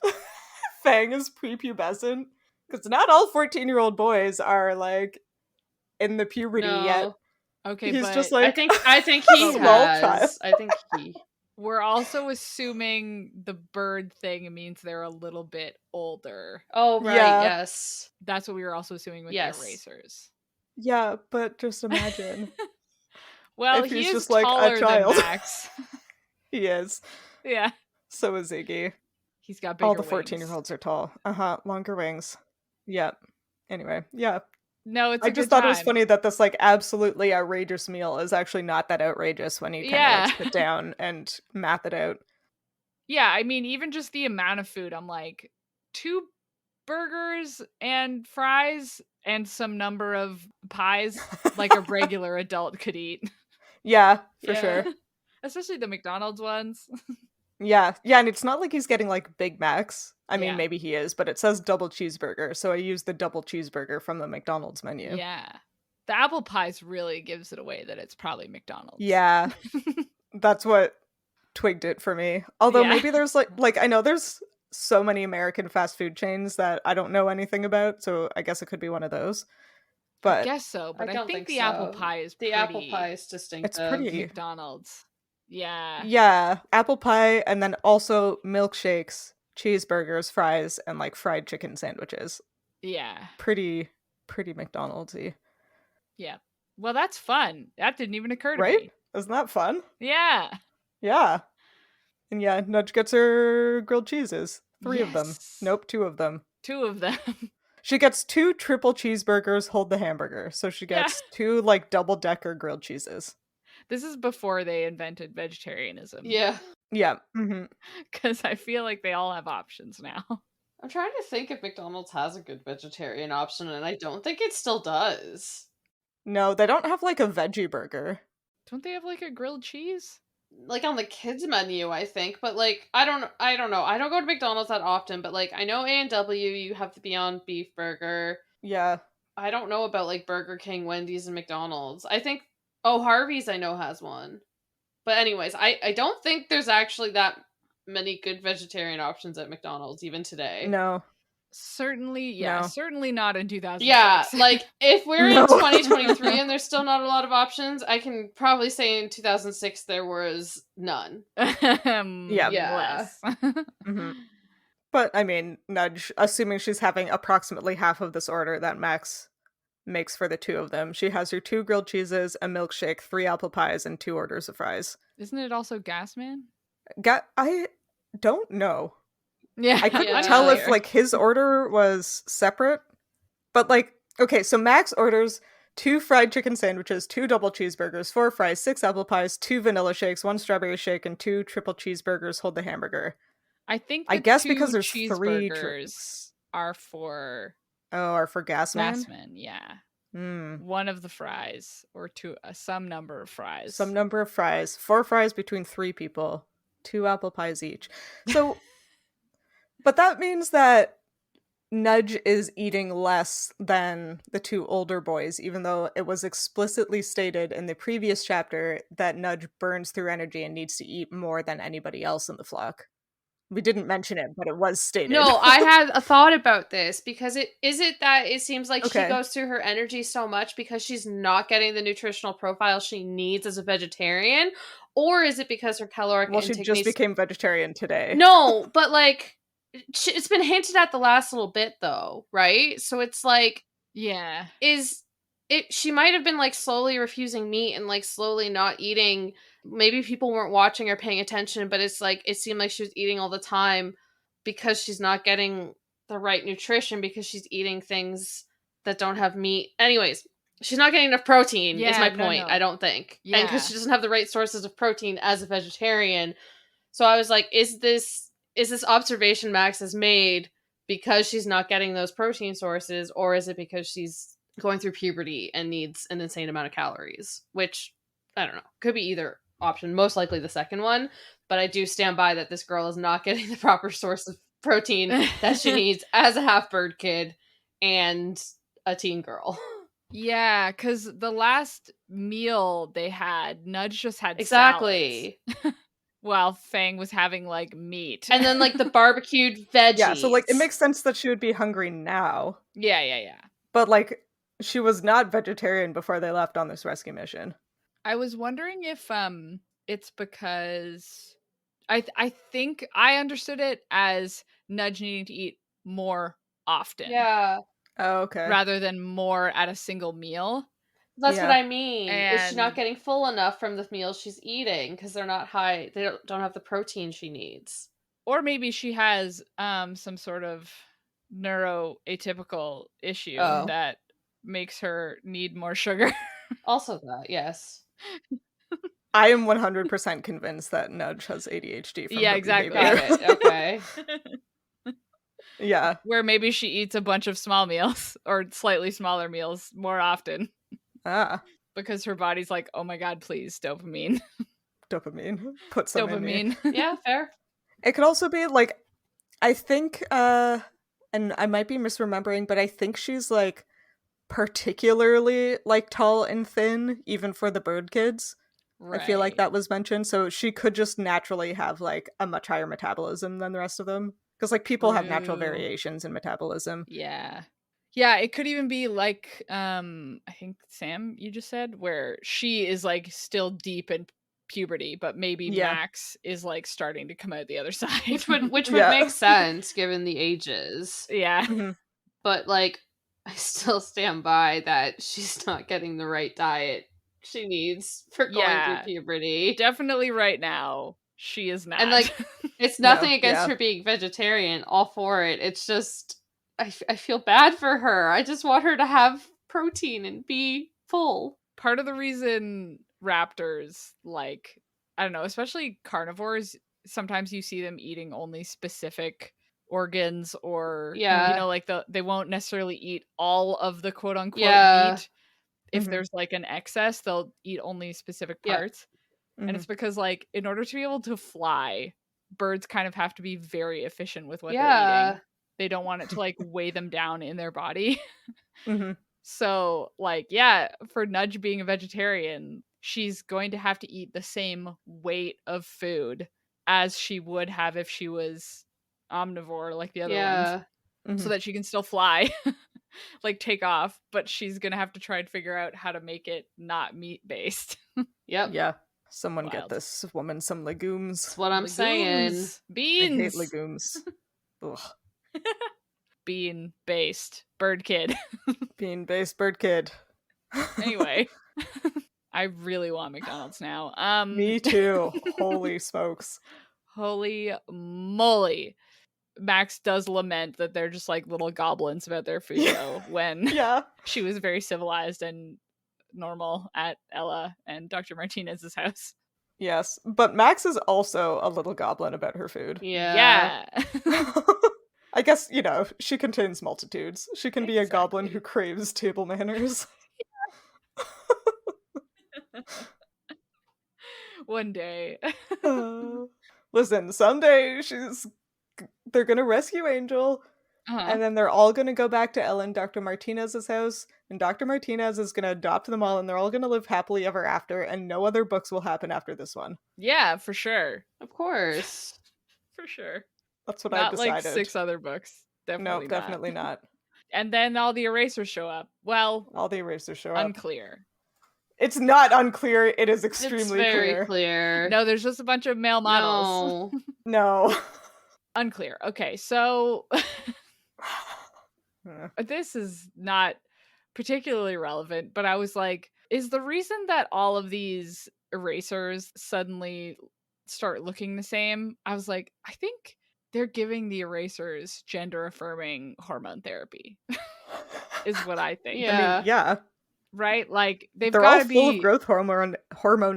Fang is prepubescent? Because not all 14-year-old boys are like in the puberty yet. Okay, he's but just like I think he has. I think he. We're also assuming the bird thing means they're a little bit older. Oh right, yes. That's what we were also assuming with the erasers. Yeah, but just imagine. Well, if he he's is just like taller a child. than Max. He is. Yeah. So is Iggy. He's got bigger all the wings. 14-year-olds are tall. Longer wings. Yep. Anyway, yeah. No, it's I just thought it was funny that this like absolutely outrageous meal is actually not that outrageous when you kind of like sit down and math it out. Yeah, I mean, even just the amount of food, I'm like, 2 burgers and fries and some number of pies like a regular adult could eat. Yeah, for sure. Especially the McDonald's ones. Yeah, and it's not like he's getting like Big Macs. I mean, maybe he is, but it says double cheeseburger, so I used the double cheeseburger from the McDonald's menu. Yeah. The apple pies really gives it away that it's probably McDonald's. Yeah. That's what twigged it for me. Although maybe there's like I know there's so many American fast food chains that I don't know anything about, so I guess it could be one of those. But I guess so, but I think the apple pie is the apple pie is distinctive. It's pretty McDonald's. Yeah. Yeah, apple pie and then also milkshakes, cheeseburgers, fries, and like fried chicken sandwiches. Yeah. Pretty McDonald's-y. Yeah. Well, that's fun. That didn't even occur to me. Right? Isn't that fun? Yeah. Yeah. And yeah, Nudge gets her grilled cheeses. 3 of them. Nope, 2 of them. 2 of them. She gets 2 triple cheeseburgers, hold the hamburger. So she gets 2 like double-decker grilled cheeses. This is before they invented vegetarianism. Yeah. Yeah. Because I feel like they all have options now. I'm trying to think if McDonald's has a good vegetarian option, and I don't think it still does. No, they don't have like a veggie burger. Don't they have like a grilled cheese? Like on the kids menu, I think, but like I don't know. I don't go to McDonald's that often, but like I know A&W, you have the Beyond Beef burger. Yeah. I don't know about like Burger King, Wendy's, and McDonald's. I think Harvey's I know has one. But anyways, I don't think there's actually that many good vegetarian options at McDonald's even today. No. Certainly not in 2006. Yeah, like, if we're No. in 2023 and there's still not a lot of options, I can probably say in 2006 there was none. Yeah. Less. Mhm. But, I mean, Nudge, assuming she's having approximately half of this order that Max makes for the two of them, she has her 2 grilled cheeses, a milkshake, 3 apple pies, and 2 orders of fries. Isn't it also Gasman? I don't know. Yeah. I couldn't Yeah. tell if, unclear. like, his order was separate. But, like, okay, so Max orders 2 fried chicken sandwiches, 2 double cheeseburgers, 4 fries, 6 apple pies, 2 vanilla shakes, 1 strawberry shake, and 2 triple cheeseburgers hold the hamburger. I think I the guess 2 because there's 3 cheeseburgers drinks. are for Or for Gasman? Gasman, yeah. Hmm. One of the fries, or some number of fries. Some number of fries. 4 fries between 3 people. 2 apple pies each. So, but that means that Nudge is eating less than the 2 older boys, even though it was explicitly stated in the previous chapter that Nudge burns through energy and needs to eat more than anybody else in the flock. We didn't mention it, but it was stated. No, I had a thought about this, because it that it seems like she Okay. goes through her energy so much because she's not getting the nutritional profile she needs as a vegetarian, or is it because her caloric Well, she intake just needs... became vegetarian today. No, but, like, it's been hinted at the last little bit, though, right? So it's like, Yeah. she might have been, like, slowly refusing meat and, like, slowly not eating. Maybe people weren't watching or paying attention, but it's like, it seemed like she was eating all the time because she's not getting the right nutrition, because she's eating things that don't have meat. Anyways, she's not getting enough protein, is my point, no. I don't think. And Yeah. because she doesn't have the right sources of protein as a vegetarian. So I was like, is this observation Max has made because she's not getting those protein sources, or is it because she's going through puberty and needs an insane amount of calories? Which, I don't know, could be either option, most likely the second one, but I do stand by that this girl is not getting the proper source of protein that she needs as a half-bird kid and a teen girl. Yeah, because the last meal they had, Nudge just had Exactly. salads, while Fang was having, like, meat. And then, like, the barbecued veggies. Yeah, so, like, it makes sense that she would be hungry now. Yeah. But, like, she was not vegetarian before they left on this rescue mission. I was wondering if it's because I think I understood it as Nudge needing to eat more often. Yeah. Oh, okay. Rather than more at a single meal. That's Yeah. what I mean. Is she not And- getting full enough from the meals she's eating because they're not high? They don't have the protein she needs. Or maybe she has some sort of neuroatypical issue Oh. that makes her need more sugar. Also that, yes. I am 100% convinced that Nudge has ADHD from Yeah, her exactly. behavior. Got it. Okay. Yeah. Where maybe she eats a bunch of small meals or slightly smaller meals more often Ah, because her body's like, oh my god, please, dopamine. dopamine. Put some in me. Dopamine. Yeah, fair. It could also be, like, I think, and I might be misremembering, but I think she's, like, particularly, like, tall and thin, even for the bird kids. Right. I feel like that was mentioned, so she could just naturally have, like, a much higher metabolism than the rest of them. Because, like, people have natural True. variations in metabolism. Yeah. Yeah, it could even be like, I think Sam, you just said, where she is, like, still deep in puberty, but maybe Yeah. Max is, like, starting to come out the other side. Which would Yeah. make sense given the ages. Yeah. Mhm. But, like, I still stand by that she's not getting the right diet she needs for going Yeah. through puberty. Definitely right now, she is not. And, like, it's nothing No, against yeah. her being vegetarian, all for it. It's just, I feel bad for her. I just want her to have protein and be full. Part of the reason raptors, like, I don't know, especially carnivores, sometimes you see them eating only specific organs, or Yeah. you know, like they won't necessarily eat all of the quote unquote Yeah. meat. If Mhm. there's, like, an excess, they'll eat only specific Yeah. parts. And Mhm. it's because, like, in order to be able to fly, birds kind of have to be very efficient with what they're Yeah. eating. They don't want it to, like, weigh them down in their body. Mhm. So, like, yeah, for Nudge being a vegetarian, she's going to have to eat the same weight of food as she would have if she was omnivore like the other ones. Yeah. so that she can still fly, like take off, but she's gonna have to try and figure out how to make it not meat-based. Yep. Yeah. Someone get Wild. this woman some legumes. That's what I'm saying. Legumes. I Beans. hate legumes. Ugh. Bean-based bird kid. Bean-based bird kid. Anyway. I really want McDonald's now. Me too. Holy smokes. Holy moly. Max does lament that they're just like little goblins about their food, though, when Yeah. she was very civilized and normal at Ella and Dr. Martinez's house. Yes, but Max is also a little goblin about her food. Yeah. I guess, you know, she contains multitudes. She can be a goblin who Exactly. craves table manners. One day. Listen, someday they're gonna rescue Angel, and then they're all gonna go back to Ellen, Dr. Martinez's house, and Dr. Martinez is gonna adopt them all, and they're all gonna live happily ever after, and no other books will happen after this one. Yeah, for sure. Of course. For sure. That's what Not I decided. like 6 other books. Definitely No, definitely not. And then all the erasers show up. Well, All the erasers show up. unclear. It's not unclear. It is It's extremely very clear. No, there's just a bunch of male models. No. No. Unclear. Okay, so this is not particularly relevant, but I was like, is the reason that all of these erasers suddenly start looking the same? I was like, I think they're giving the erasers gender affirming hormone therapy. Is what I think. Yeah. I mean, yeah. Right? Like they're all got to full be of growth hormone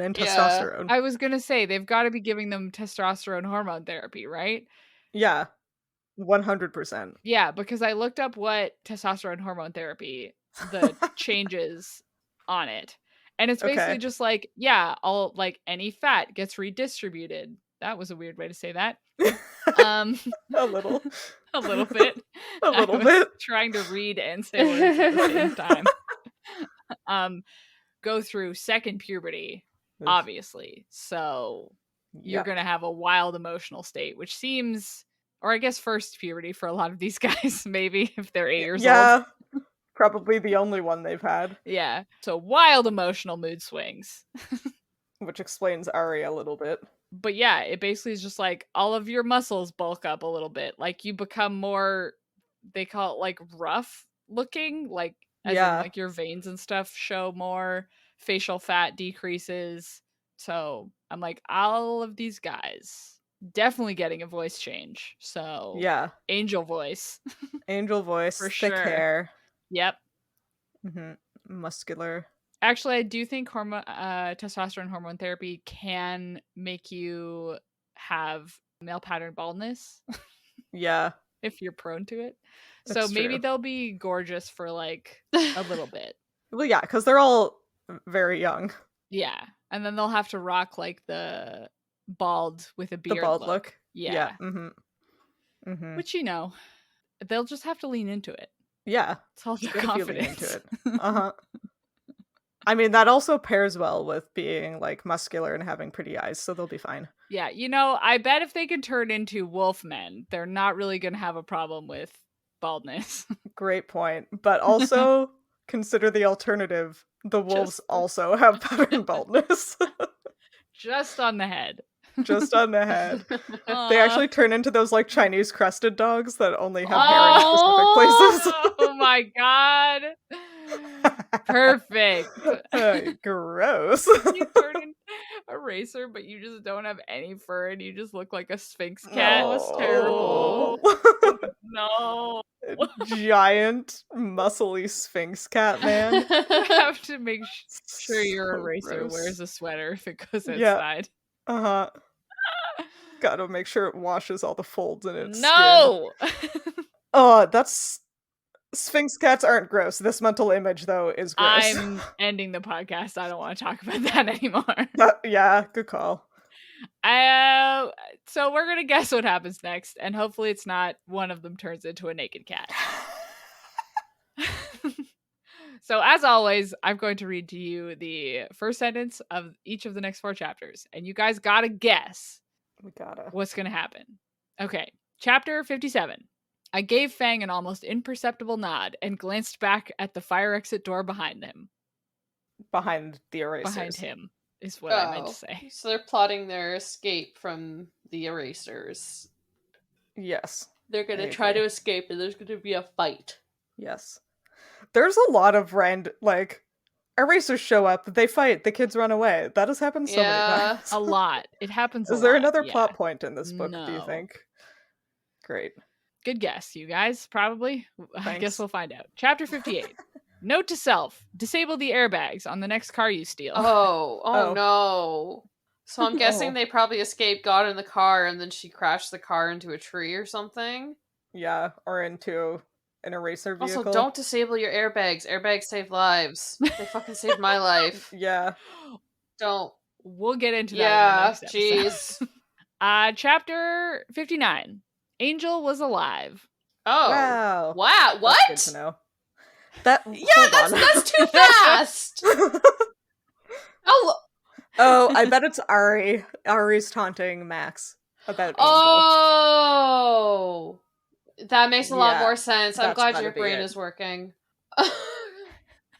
and Yeah. testosterone. I was going to say they've got to be giving them testosterone hormone therapy, right? Yeah. 100%. Yeah, because I looked up what testosterone hormone therapy, the changes on it. And it's basically Okay. just like, yeah, all like any fat gets redistributed. That was a weird way to say that. A little. A little bit. A little I was bit. trying to read and say words at the same time. Go through second puberty, obviously. So you're going to have a wild emotional state, which seems, or I guess first puberty for a lot of these guys, maybe if they're 8 years old. Yeah. Probably the only one they've had. Yeah. So wild emotional mood swings. Which explains Ari a little bit. But yeah, it basically is just like all of your muscles bulk up a little bit. Like you become more, they call it like rough looking, like as in like your veins and stuff show more, facial fat decreases. So I'm like, all of these guys definitely getting a voice change. So yeah, angel voice. Angel voice, for thick sure. hair. Yep. Muscular. Actually, I do think testosterone hormone therapy can make you have male pattern baldness. Yeah. If you're prone to it. That's so maybe true. they'll be gorgeous for like a little bit. Well, yeah, because they're all very young. Yeah. And then they'll have to rock like the bald with a beard the bald look. Yeah. Which, you know, they'll just have to lean into it. Yeah. It's all Good confidence. into it. I mean, that also pairs well with being like muscular and having pretty eyes, so they'll be fine. Yeah, you know, I bet if they can turn into wolf men, they're not really going to have a problem with baldness. Great point. But also consider the alternative. The wolves also have pattern baldness. Just on the head. Just on the head. They actually turn into those like Chinese crested dogs that only have hair in specific places. Oh my god. Perfect. Gross. You turn into a racer, but you just don't have any fur and you just look like a Sphinx cat. No. It's terrible. No. Giant, muscly Sphinx cat, man. You have to make sure your So eraser gross. wears a sweater if it goes Yeah. outside. Gotta make sure it washes all the folds in its skin. No! Oh, that's... Sphinx cats aren't gross. This mental image, though, is gross. I'm ending the podcast. I don't want to talk about that anymore. Yeah, good call. So we're gonna guess what happens next, and hopefully it's not one of them turns into a naked cat. So as always, I'm going to read to you the first sentence of each of the next 4 chapters, and you guys gotta guess We gotta. what's gonna happen. Okay, chapter 57. I gave Fang an almost imperceptible nod and glanced back at the fire exit door behind him. Behind the erasers. Behind him is what I meant to say. So they're plotting their escape from the erasers. Yes. They're going to try to escape and there's going to be a fight. Yes. There's a lot of erasers show up, they fight, the kids run away. That has happened so many times. A lot. It happens a lot. Is there another plot point in this book, do you No. think? Great. Good guess, you guys, probably. I Thanks. guess we'll find out. Chapter 58. Note to self, disable the airbags on the next car you steal. Oh no. So I'm guessing Oh. they probably escaped, got in the car, and then she crashed the car into a tree or something. Yeah, or into an eraser vehicle. Also, don't disable your airbags. Airbags save lives. They fucking saved my life. Yeah. Don't. We'll get into that in the Yeah, next episode. Chapter 59. Angel was alive. Oh. Wow. Wow, what? That's good to know. That That's too fast! Oh, I bet it's Ari. Ari's taunting Max about Angel. Oh! That makes a lot more sense. I'm that's glad gotta your be brain it. is working. Eh,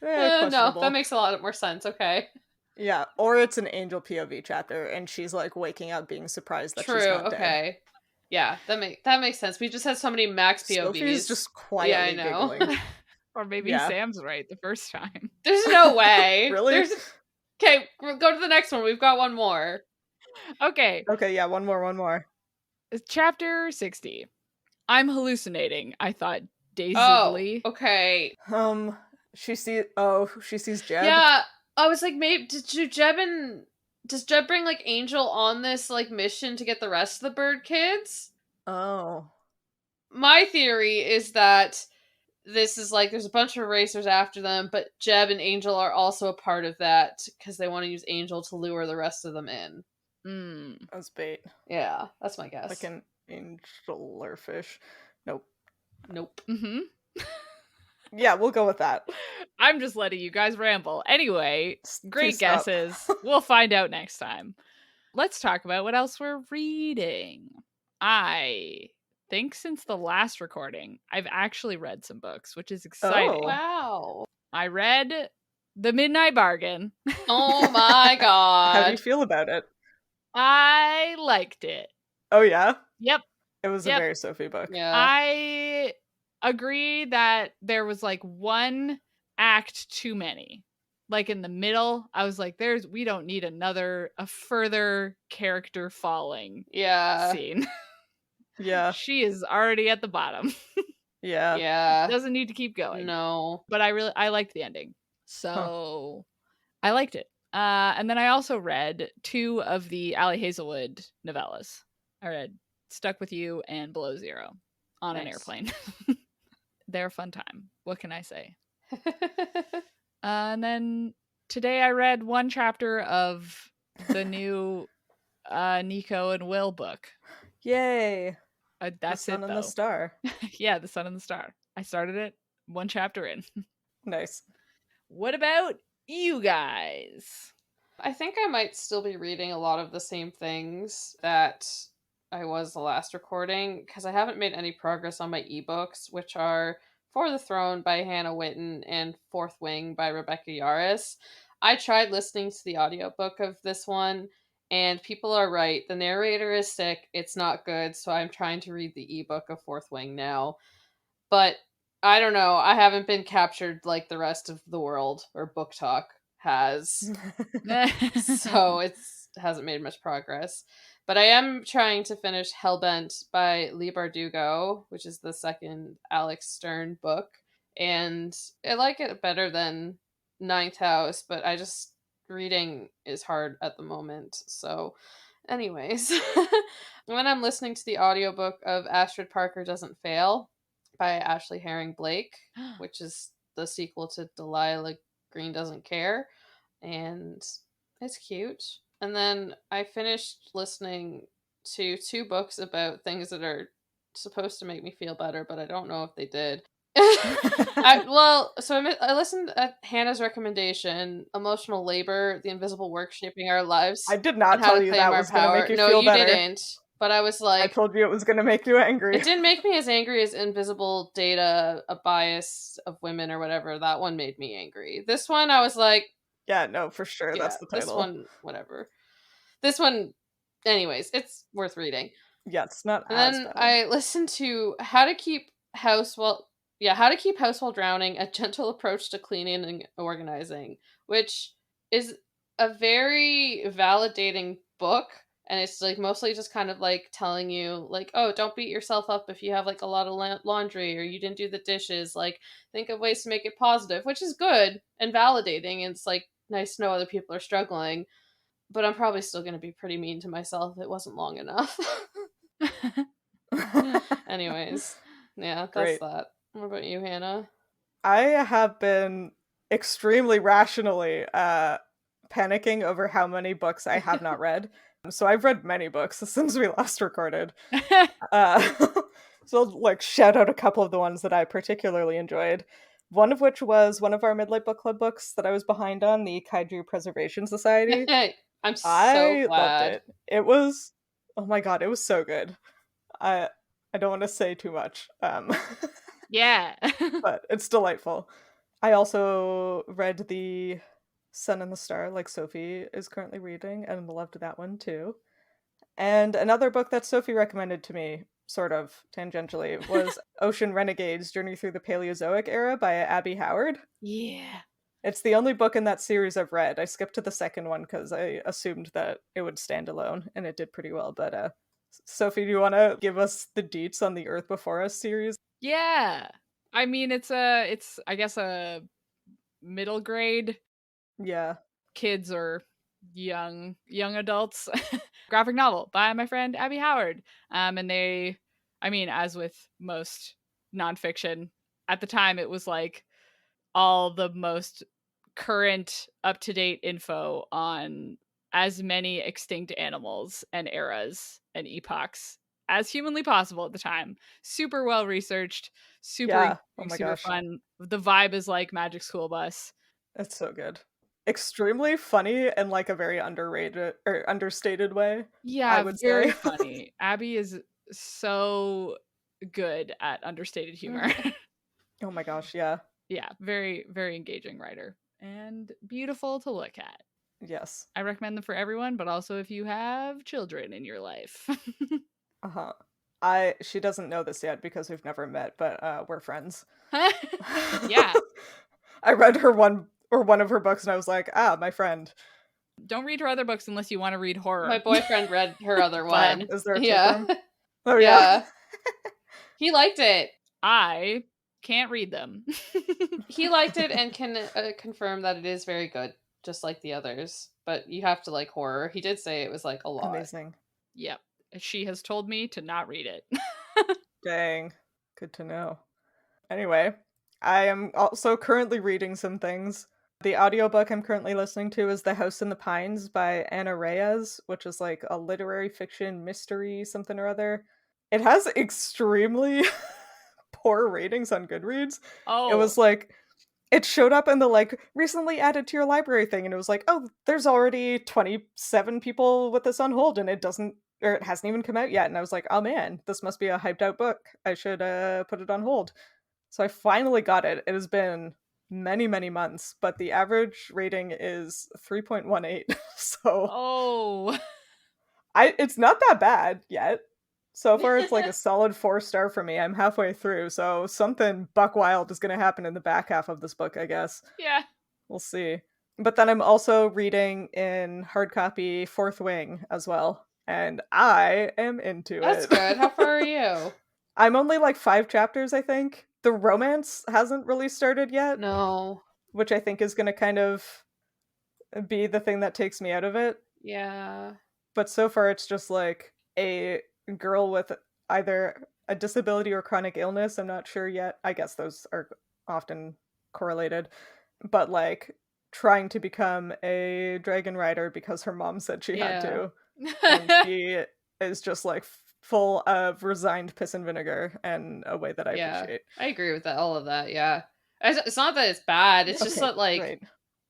No, questionable. that makes a lot more sense. Okay. Yeah, or it's an Angel POV chapter, and she's like waking up being surprised that she's True, not dead. okay. Yeah, that makes sense. We just had so many Max POVs. Sophie's just quietly Yeah, I know. giggling. Or maybe Yeah. Sam's right the first time. There's no way. Really? Okay, go to the next one. We've got one more. Okay. Okay, yeah, one more. Chapter 60. I'm hallucinating, I thought dazedly. Oh, okay. She sees Jeb. Yeah, I was like, maybe does Jeb bring like Angel on this like mission to get the rest of the bird kids? Oh. My theory is that this is like there's a bunch of erasers after them, but Jeb and Angel are also a part of that because they want to use Angel to lure the rest of them in. As bait. Yeah, that's my guess. Like an angel or fish. Nope. Mm-hmm. Yeah, we'll go with that. I'm just letting you guys ramble. Anyway, great Please stop. guesses. We'll find out next time. Let's talk about what else we're reading. I think since the last recording, I've actually read some books, which is exciting. Oh. Wow. I read The Midnight Bargain. Oh my god. How do you feel about it? I liked it. Oh yeah? Yep. It was a very Sophie book. Yeah. I agree that there was like one act too many. Like in the middle, I was like, we don't need a further character falling scene. Yeah. She is already at the bottom. Yeah. Yeah. Doesn't need to keep going. No. But I liked the ending. So I liked it. And then I also read 2 of the Ali Hazelwood novellas. I read Stuck With You and Below Zero on an airplane. They're a fun time. What can I say? And then today I read 1 chapter of the new Nico and Will book. Yay. That's the Sun it, and though. the Star. Yeah, The Sun and the Star. I started it 1 chapter in. Nice. What about you guys? I think I might still be reading a lot of the same things that I was the last recording, because I haven't made any progress on my ebooks, which are For the Throne by Hannah Witten and Fourth Wing by Rebecca Yarros. I tried listening to the audiobook of this one, and people are right. The narrator is sick. It's not good, so I'm trying to read the ebook of Fourth Wing now. But I don't know. I haven't been captured like the rest of the world, or Book Talk has. So it hasn't made much progress. But I am trying to finish Hellbent by Leigh Bardugo, which is the second Alex Stern book. And I like it better than Ninth House, but reading is hard at the moment. So anyways, when I'm listening to the audiobook of Astrid Parker Doesn't Fail by Ashley Herring Blake, which is the sequel to Delilah Green Doesn't Care, and it's cute. And then I finished listening to 2 books about things that are supposed to make me feel better, but I don't know if they did. I listened at Hannah's recommendation, Emotional Labor, The Invisible Work Shaping Our Lives. I did not tell you that was going to make you feel better. No, you didn't. But I was I like, told you it was going to make you angry. it didn't make me as angry as Invisible Data, A Bias of Women or whatever. That one made me angry. This one, I was like, Yeah, no, for sure. yeah, That's the title. this one, whatever. This one, anyways, it's worth reading. Yeah, it's not And as then bad. I listened to How to Keep House While Drowning, A Gentle Approach to Cleaning and Organizing, which is a very validating book. And it's like mostly just kind of like telling you like, oh, don't beat yourself up if you have like a lot of laundry or you didn't do the dishes. Like, think of ways to make it positive, which is good and validating. And it's like nice to know other people are struggling. But I'm probably still going to be pretty mean to myself. It wasn't long enough. Anyways, yeah, that's Great. that. What about you, Hannah? I have been extremely rationally panicking over how many books I have not read. So I've read many books since we last recorded. So like shout out a couple of the ones that I particularly enjoyed. One of which was one of our Midlight Book Club books that I was behind on, the Kaiju Preservation Society. I'm so I loved glad. it. It was, oh my god, it was so good. I don't want to say too much. Yeah. But it's delightful. I also read The Sun and the Star, like Sophie is currently reading, and loved that one too. And another book that Sophie recommended to me, sort of tangentially, was Ocean Renegades: Journey Through the Paleozoic Era by Abby Howard. Yeah. It's the only book in that series I've read. I skipped to the second one because I assumed that it would stand alone, and it did pretty well. But Sophie, do you want to give us the deets on the Earth Before Us series? Yeah. I mean, it's I guess a middle grade Yeah. kids or young adults graphic novel by my friend Abby Howard. And they, I mean, as with most nonfiction, at the time it was like all the most current up-to-date info on as many extinct animals and eras and epochs as humanly possible at the time. Super well researched, Yeah. Oh my super gosh. fun. The vibe is like Magic School Bus. It's so good. Extremely funny in like a very underrated or understated way. Yeah, I would very say. funny. Abby is so good at understated humor. Oh my gosh, yeah. Yeah, very, very engaging writer and beautiful to look at. Yes. I recommend them for everyone, but also if you have children in your life. Uh-huh. She doesn't know this yet because we've never met, but we're friends. Yeah. I read one of her books and I was like, my friend. Don't read her other books unless you want to read horror. My boyfriend read her other one. Is there a yeah. tapeworm? Oh yeah. He liked it. I can't read them. He liked it and can confirm that it is very good, just like the others. But you have to like horror. He did say it was like a lot. Amazing. Yep. She has told me to not read it. Dang. Good to know. Anyway, I am also currently reading some things. The audiobook I'm currently listening to is The House in the Pines by Anna Reyes, which is like a literary fiction mystery something or other. It has extremely poor ratings on Goodreads. Oh. It was like, it showed up in the like recently added to your library thing, and it was like, oh, there's already 27 people with this on hold, and it hasn't even come out yet. And I was like, oh man, this must be a hyped out book. I should put it on hold. So I finally got it. It has been many, many months, but the average rating is 3.18. So it's not that bad yet. So far it's like a solid 4-star for me. I'm halfway through, so something buck wild is going to happen in the back half of this book, I guess. Yeah. We'll see. But then I'm also reading in hard copy Fourth Wing as well, and I am into That's it. good. How far are you? I'm only like 5 chapters, I think. The romance hasn't really started yet. No. Which I think is going to kind of be the thing that takes me out of it. Yeah. But so far it's just like a girl with either a disability or chronic illness. I'm not sure yet. I guess those are often correlated. But like trying to become a dragon rider because her mom said she had to. And she is just like full of resigned piss and vinegar in a way that I appreciate. I agree with that. All of that. Yeah. It's not that it's bad. It's just that like, right.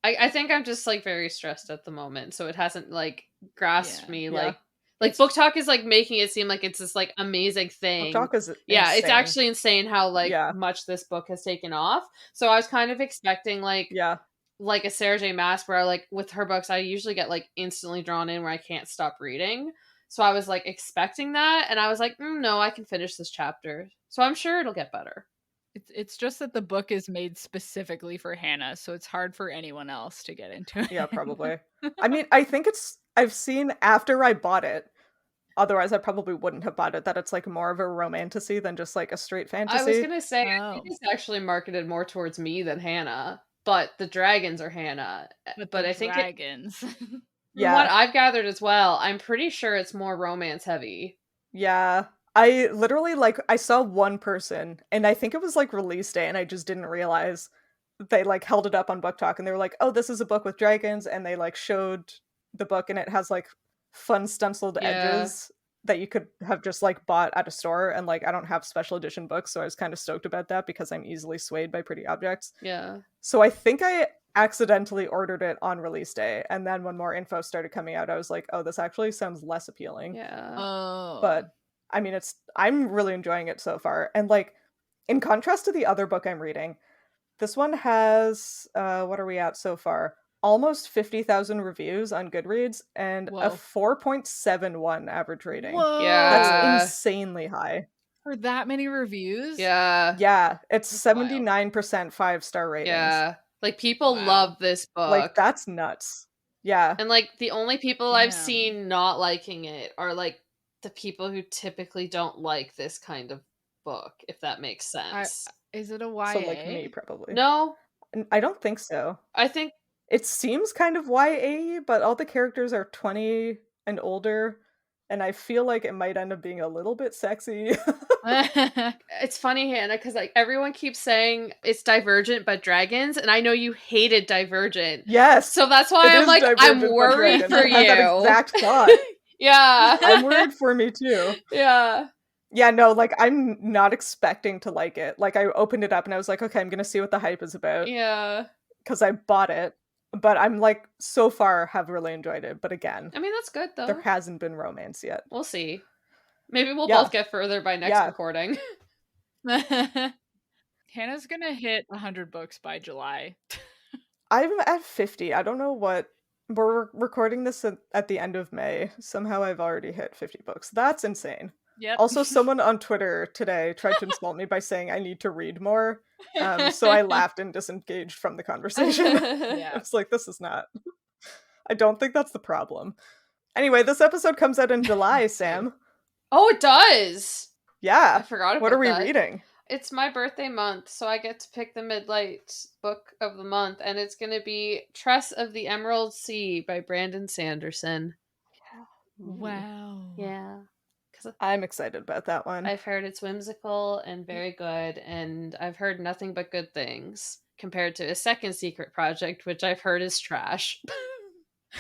I think I'm just like very stressed at the moment. So it hasn't like grasped me like Like, Book Talk is, like, making it seem like it's this, like, amazing thing. Book Talk is Yeah, it's insane. actually insane how, like, Yeah. much this book has taken off. So I was kind of expecting, like a Sarah J. Maas, where, like, with her books, I usually get, like, instantly drawn in where I can't stop reading. So I was, like, expecting that, and I was like, no, I can finish this chapter. So I'm sure it'll get better. It's just that the book is made specifically for Hannah, so it's hard for anyone else to get into it. Yeah, probably. I mean, I think I've seen after I bought it, otherwise I probably wouldn't have bought it, that it's like more of a romantasy than just like a straight fantasy. I was gonna say, I think it's actually marketed more towards me than Hannah, but the dragons are Hannah. But I think dragons. From what I've gathered as well, I'm pretty sure it's more romance heavy. Yeah. I literally, like, I saw one person, and I think it was, like, release day, and I just didn't realize they, like, held it up on Book Talk, and they were like, oh, this is a book with dragons, and they, like, showed the book, and it has, like, fun stenciled edges that you could have just, like, bought at a store, and, like, I don't have special edition books, so I was kind of stoked about that, because I'm easily swayed by pretty objects. Yeah. So I think I accidentally ordered it on release day, and then when more info started coming out, I was like, oh, this actually sounds less appealing. Yeah. But I mean, I'm really enjoying it so far. And like, in contrast to the other book I'm reading, this one has, what are we at so far? Almost 50,000 reviews on Goodreads and a 4.71 average rating. Whoa. Yeah. That's insanely high. For that many reviews? Yeah. Yeah, it's 79% 5-star ratings. Yeah. Like, people love this book. Like, that's nuts. Yeah. And like, the only people I've seen not liking it are like the people who typically don't like this kind of book, if that makes sense. Is it a YA? So like me, probably. No. I don't think so. I think it seems kind of YA, but all the characters are 20 and older, and I feel like it might end up being a little bit sexy. It's funny, Hannah, because like everyone keeps saying it's Divergent but dragons, and I know you hated Divergent. Yes. So that's why I'm like, I'm worried for you. I had that exact thought. Yeah. I'm worried for me too. Yeah. Yeah, no, like, I'm not expecting to like it. Like, I opened it up and I was like, okay, I'm gonna see what the hype is about. Yeah. Because I bought it. But I'm like, so far, have really enjoyed it. But again, I mean, that's good though. There hasn't been romance yet. We'll see. Maybe we'll both get further by next recording. Hannah's gonna hit 100 books by July. I'm at 50. I don't know what. We're recording this at the end of May. Somehow I've already hit 50 books. That's insane. Yep. Also, someone on Twitter today tried to insult me by saying I need to read more. So I laughed and disengaged from the conversation. I was like, this is not. I don't think that's the problem. Anyway, this episode comes out in July, Sam. Oh, it does! Yeah. I forgot about that. What are we reading? It's my birthday month, so I get to pick the Midlight book of the month, and it's going to be Tress of the Emerald Sea by Brandon Sanderson. Yeah. Wow. Yeah. I'm excited about that one. I've heard it's whimsical and very good, and I've heard nothing but good things compared to a second secret project, which I've heard is trash.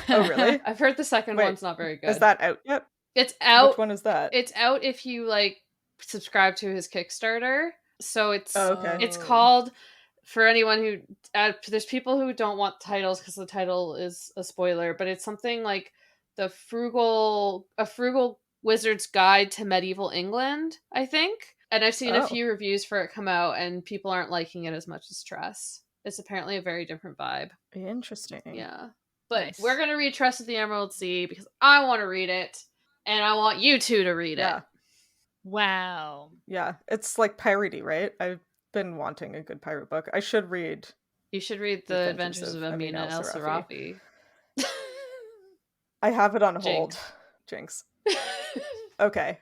Oh, really? I've heard the second one's not very good. Is that out yet? It's out. Which one is that? It's out if you like subscribe to his Kickstarter. So it's it's Oh. called, for anyone who there's people who don't want titles because the title is a spoiler, but it's something like a frugal Wizard's Guide to Medieval England, I think. And I've seen a few reviews for it come out, and people aren't liking it as much as Tress. It's apparently a very different vibe. Interesting. Yeah. But we're going to read Tress of the Emerald Sea because I want to read it, and I want you two to read it. Wow. Yeah, it's like piratey, right? I've been wanting a good pirate book. I should read. You should read The Adventures of Amina El Sarafi. I have it on hold. Jinx. Okay.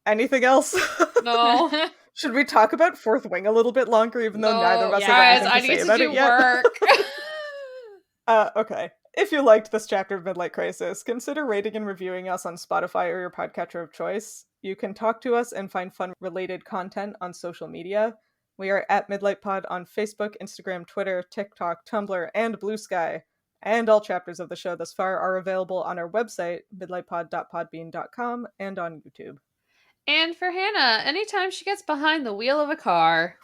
Anything else? No. Should we talk about Fourth Wing a little bit longer, even though neither of us guys, have anything to say about it yet? I need to do work. Okay. If you liked this chapter of Midlight Crisis, consider rating and reviewing us on Spotify or your podcatcher of choice. You can talk to us and find fun-related content on social media. We are at Midlight Pod on Facebook, Instagram, Twitter, TikTok, Tumblr, and Blue Sky. And all chapters of the show thus far are available on our website, midlightpod.podbean.com, and on YouTube. And for Hannah, anytime she gets behind the wheel of a car.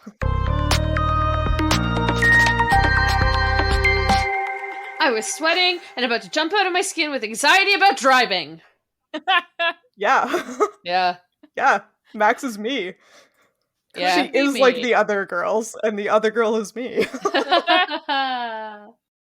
I was sweating and about to jump out of my skin with anxiety about driving. Yeah. Yeah. Yeah. Max is me. Yeah. She is like the other girls, and the other girl is me.